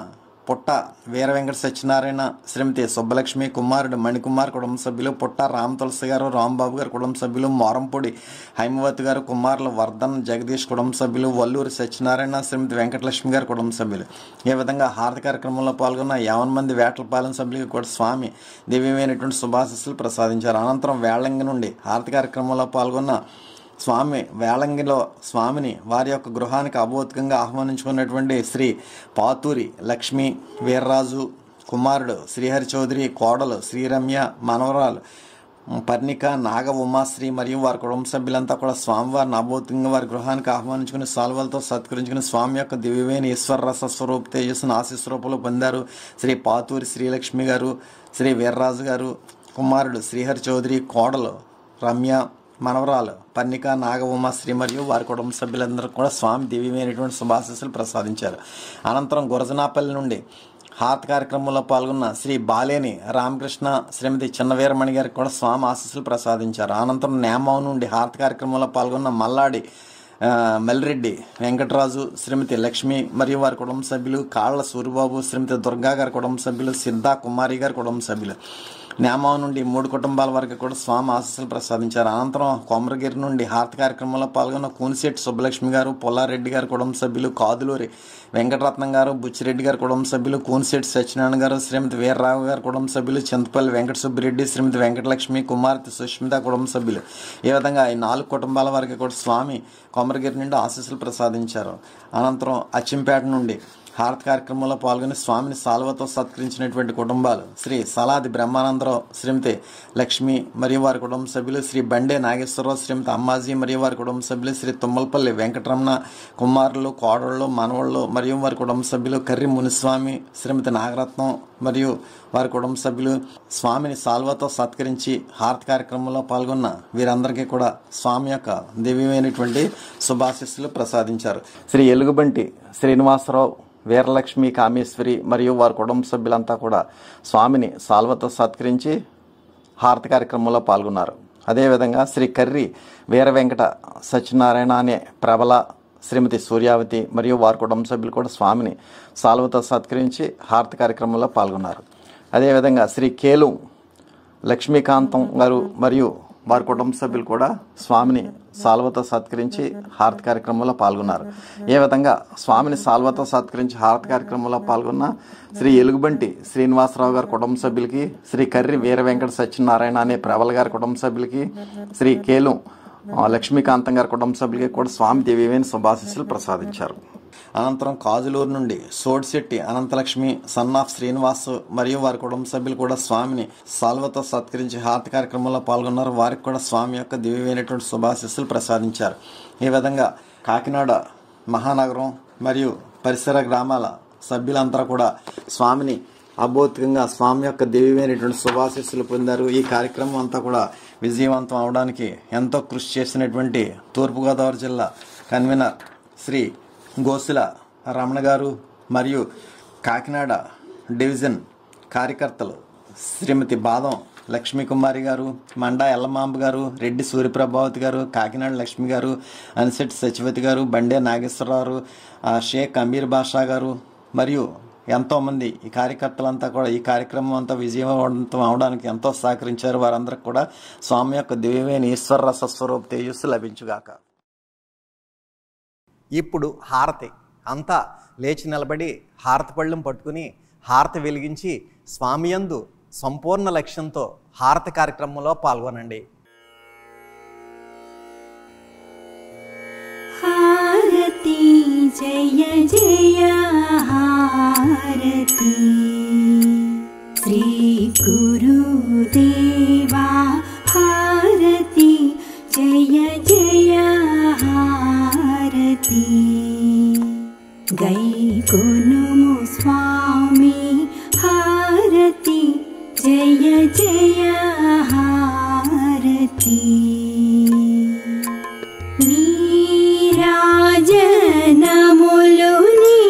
పుట్ట వీర వెంకట సత్యనారాయణ, శ్రీమతి సుబ్బలక్ష్మి, కుమారుడు మణికుమార్ కుటుంబ సభ్యులు, పుట్ట రామతులసి గారు, రాంబాబు గారు కుటుంబ సభ్యులు, మోరంపూడి హైమవతి గారు, కుమారులు వర్ధన్, జగదీష్ కుటుంబ సభ్యులు, వల్లూరి సత్యనారాయణ, శ్రీమతి వెంకటలక్ష్మి గారు కుటుంబ సభ్యులు. ఈ విధంగా హారతి కార్యక్రమంలో పాల్గొన్న 50 మంది వేటలపాలెం సభ్యులకి కూడా స్వామి దివ్యమైనటువంటి శుభాశీస్సులు ప్రసాదించారు. అనంతరం వేళంగి నుండి హారతి కార్యక్రమంలో పాల్గొన్న స్వామి వేళంగిలో స్వామిని వారి యొక్క గృహానికి అభౌతికంగా ఆహ్వానించుకున్నటువంటి శ్రీ పాతూరి లక్ష్మి వీర్రాజు, కుమారుడు శ్రీహరి చౌదరి, కోడలు శ్రీరమ్య, మనవరాలు పర్ణిక, నాగ ఉమాశ్రీ మరియు వారి కుటుంబ సభ్యులంతా కూడా స్వామివారిని అభౌతికంగా వారి గృహానికి ఆహ్వానించుకుని సాల్వలతో సత్కరించుకుని స్వామి యొక్క దివ్యమైన ఈశ్వర రస స్వరూప తేజస్సును ఆశీస్వరూపంలో పొందారు. శ్రీ పాతూరి శ్రీలక్ష్మి గారు, శ్రీ వీర్రాజు గారు, కుమారుడు శ్రీహరి చౌదరి, కోడలు రమ్య, మనవరాలు పర్ణిక, నాగ ఉమాశ్రీ మరియు వారి కుటుంబ సభ్యులందరూ కూడా స్వామి దివ్యమైనటువంటి శుభాశీస్సులు ప్రసాదించారు. అనంతరం గురజనాపల్లి నుండి హారతి కార్యక్రమంలో పాల్గొన్న శ్రీ బాలేని రామకృష్ణ, శ్రీమతి చిన్నవీరమణి గారికి కూడా స్వామి ఆశీస్సులు ప్రసాదించారు. అనంతరం నేమావు నుండి హారతి కార్యక్రమంలో పాల్గొన్న మల్లాడి మల్రెడ్డి వెంకటరాజు, శ్రీమతి లక్ష్మి మరియు వారి కుటుంబ సభ్యులు, కాళ్ళ సూరిబాబు, శ్రీమతి దుర్గా గారి కుటుంబ సభ్యులు, సిద్ధా కుమారి గారి కుటుంబ సభ్యులు. నేమావు నుండి 3 కుటుంబాల వరకు కూడా స్వామి ఆశీస్సులు ప్రసాదించారు. అనంతరం కొమరగిరి నుండి హారతి కార్యక్రమంలో పాల్గొన్న కూనిశెట్టి సుబ్బలక్ష్మి గారు, పుల్లారెడ్డి గారి కుటుంబ సభ్యులు, కాదులూరి వెంకటరత్నం గారు, బుచ్చిరెడ్డి గారి కుటుంబ సభ్యులు, కూనిశెట్టి సత్యనారాయణ గారు, శ్రీమతి వీర్రావు గారి కుటుంబ సభ్యులు, చింతపల్లి వెంకట సుబ్బిరెడ్డి, శ్రీమతి వెంకటలక్ష్మి, కుమార్తె సుష్మిత కుటుంబ సభ్యులు. ఈ విధంగా ఈ 4 కుటుంబాల వరకు కూడా స్వామి కొమరగిరి నుండి ఆశీస్సులు ప్రసాదించారు. అనంతరం అచ్చింపేట నుండి హారతి కార్యక్రమంలో పాల్గొని స్వామిని సాల్వతో సత్కరించినటువంటి కుటుంబాలు శ్రీ సలాది బ్రహ్మానందరావు, శ్రీమతి లక్ష్మి మరియు వారి కుటుంబ సభ్యులు, శ్రీ బండే నాగేశ్వరరావు, శ్రీమతి అమ్మాజీ మరియు వారి కుటుంబ సభ్యులు, శ్రీ తుమ్మలపల్లి వెంకటరమణ కుమారులు, కోడళ్ళు, మనవళ్ళు మరియు వారి కుటుంబ సభ్యులు, కర్రి మునిస్వామి, శ్రీమతి నాగరత్నం మరియు వారి కుటుంబ సభ్యులు స్వామిని సాల్వతో సత్కరించి హారతి కార్యక్రమంలో పాల్గొన్న వీరందరికీ కూడా స్వామి యొక్క దివ్యమైనటువంటి శుభాశీస్సులు ప్రసాదించారు. శ్రీ ఎలుగుబంటి శ్రీనివాసరావు, వీరలక్ష్మి కామేశ్వరి మరియు వారి కుటుంబ సభ్యులంతా కూడా స్వామిని సాల్వతో సత్కరించి హారతి కార్యక్రమంలో పాల్గొన్నారు. అదేవిధంగా శ్రీ కర్రి వీర వెంకట సత్యనారాయణ అనే ప్రబల, శ్రీమతి సూర్యావతి మరియు వారి కుటుంబ సభ్యులు కూడా స్వామిని సాల్వతో సత్కరించి హారతి కార్యక్రమంలో పాల్గొన్నారు. అదేవిధంగా శ్రీ కేలు లక్ష్మీకాంతం గారు మరియు వారి కుటుంబ సభ్యులు కూడా స్వామిని సాల్వతో సత్కరించి హారతి కార్యక్రమంలో పాల్గొన్నారు. ఏ విధంగా స్వామిని సాల్వతో సత్కరించి హారతి కార్యక్రమంలో పాల్గొన్న శ్రీ ఎలుగుబంటి శ్రీనివాసరావు గారి కుటుంబ సభ్యులకి, శ్రీ కర్రి వీర వెంకట సత్యనారాయణ అనే ప్రబల గారి కుటుంబ సభ్యులకి, శ్రీ కేలు లక్ష్మీకాంతం గారి కుటుంబ సభ్యులకి కూడా స్వామి దివ్యమైన శుభాశీస్సులు ప్రసాదించారు. అనంతరం కాజులూరు నుండి సోడిశెట్టి అనంతలక్ష్మి, సన్ ఆఫ్ శ్రీనివాస్ మరియు వారి కుటుంబ సభ్యులు కూడా స్వామిని సాల్వతో సత్కరించి హారతి కార్యక్రమంలో పాల్గొన్నారు. వారికి కూడా స్వామి యొక్క దివ్యమైనటువంటి శుభాశీస్సులు ప్రసాదించారు. ఈ విధంగా కాకినాడ మహానగరం మరియు పరిసర గ్రామాల సభ్యులంతా కూడా స్వామిని అభౌతికంగా స్వామి యొక్క దివ్యమైనటువంటి శుభాశీస్సులు పొందారు. ఈ కార్యక్రమం అంతా కూడా విజయవంతం అవడానికి ఎంతో కృషి చేసినటువంటి తూర్పుగోదావరి జిల్లా కన్వీనర్ శ్రీ గోసుల రమణ గారు మరియు కాకినాడ డివిజన్ కార్యకర్తలు శ్రీమతి బాదం లక్ష్మీకుమారి గారు, మండా ఎల్లమాంబ గారు, రెడ్డి సూర్యప్రభావతి గారు, కాకినాడ లక్ష్మి గారు, అనిశెట్టి సచివతి గారు, బండే నాగేశ్వరరావు, షేక్ అమీర్ బాషా గారు మరియు ఎంతోమంది ఈ కార్యకర్తలంతా కూడా ఈ కార్యక్రమం అంతా విజయవంతం అవడానికి ఎంతో సహకరించారు. వారందరికి కూడా స్వామి యొక్క దివ్యమైన ఈశ్వర రస స్వరూప తేజస్సు లభించుగాక. ఇప్పుడు హారతి అంతా లేచి నిలబడి హారతి పళ్ళెం పట్టుకుని హారతి వెలిగించి స్వామి యందు సంపూర్ణ లక్ష్యంతో హారతి కార్యక్రమంలో పాల్గొనండి. హారతి జయ జయ హారతి శ్రీ గురుదేవా హారతి జయ జయ హారతి గైకొనుము స్వామి హారతి జయ జయ హారతి నీరాజనములుని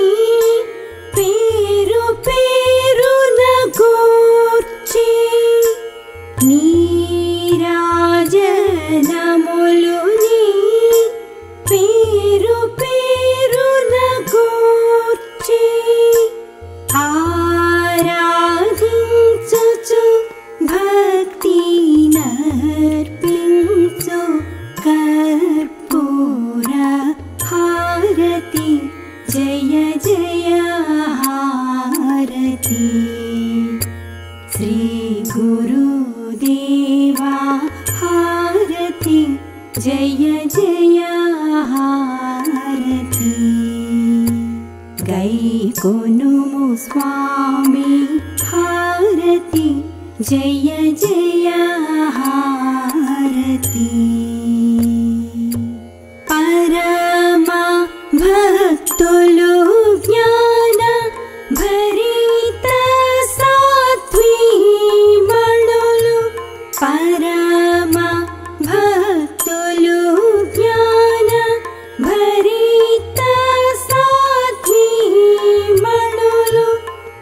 పేరు పేరున గూర్చి నీరాజనములుని పేరు పేరున గూర్చి ఆరాధించుచు భక్తి నర్పించు కర్పూర హారతి జయ జయ హారతి శ్రీ గురుదేవా హారతి జయ జయ హారతి గైకొనుము స్వామి హారతి జయ జయ హారతి పరమ భక్తులు జ్ఞాన భరిత సాత్వీమణులు పరమ భక్తులు జ్ఞాన భరిత సాత్వీమణులు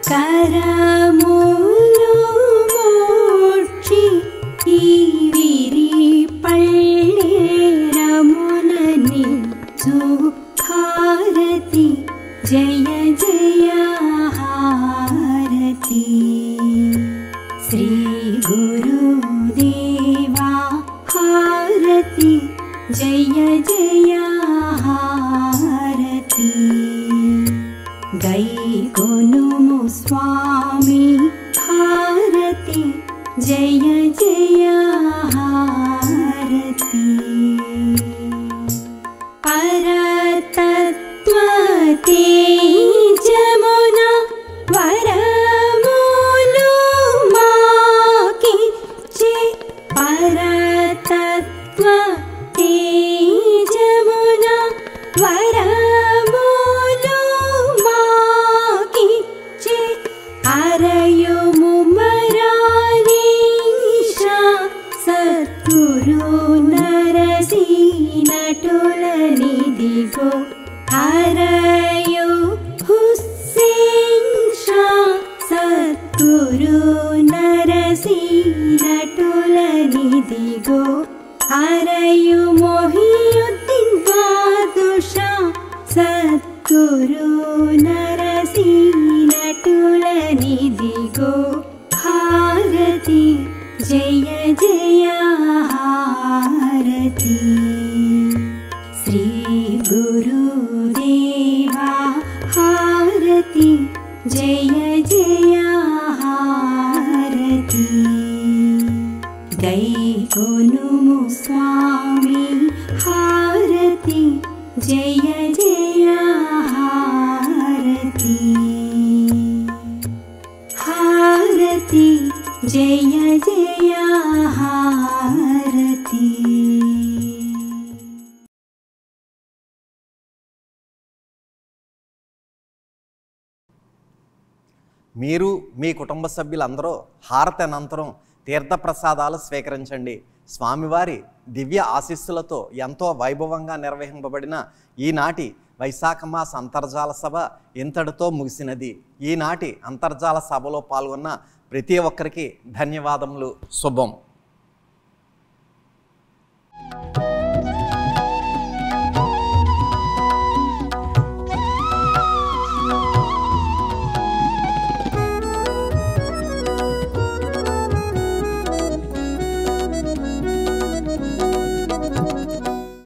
కరములు మోక్షి ఈ విరి పళ్ళేరములని హారతి జయ జయ హారతి శ్రీ గురుదేవా హారతి జయ జయ హారతి గైకొనుము స్వామి హారతి జయ జయ హారతి పరతత్వ తేజమ ఇదిగో హరయు మొహియుద్దీన్ బాదుషా సద్గురు నరసింహులనిదిగో హారతి జయ జయ హారతి శ్రీ గురుదేవా హారతి జయ జయ హారతి గైకొనుము స్వామి హారతి జయ జయ హారతి హారతి జయ జయ హారతి. మీరు మీ కుటుంబ సభ్యులందరూ హారతి అనంతరం తీర్థప్రసాదాలు స్వీకరించండి. స్వామివారి దివ్య ఆశీస్సులతో ఎంతో వైభవంగా నిర్వహింపబడిన ఈనాటి వైశాఖ మాస అంతర్జాల సభ ఇంతటితో ముగిసినది. ఈనాటి అంతర్జాల సభలో పాల్గొన్న ప్రతి ఒక్కరికి ధన్యవాదములు. శుభం.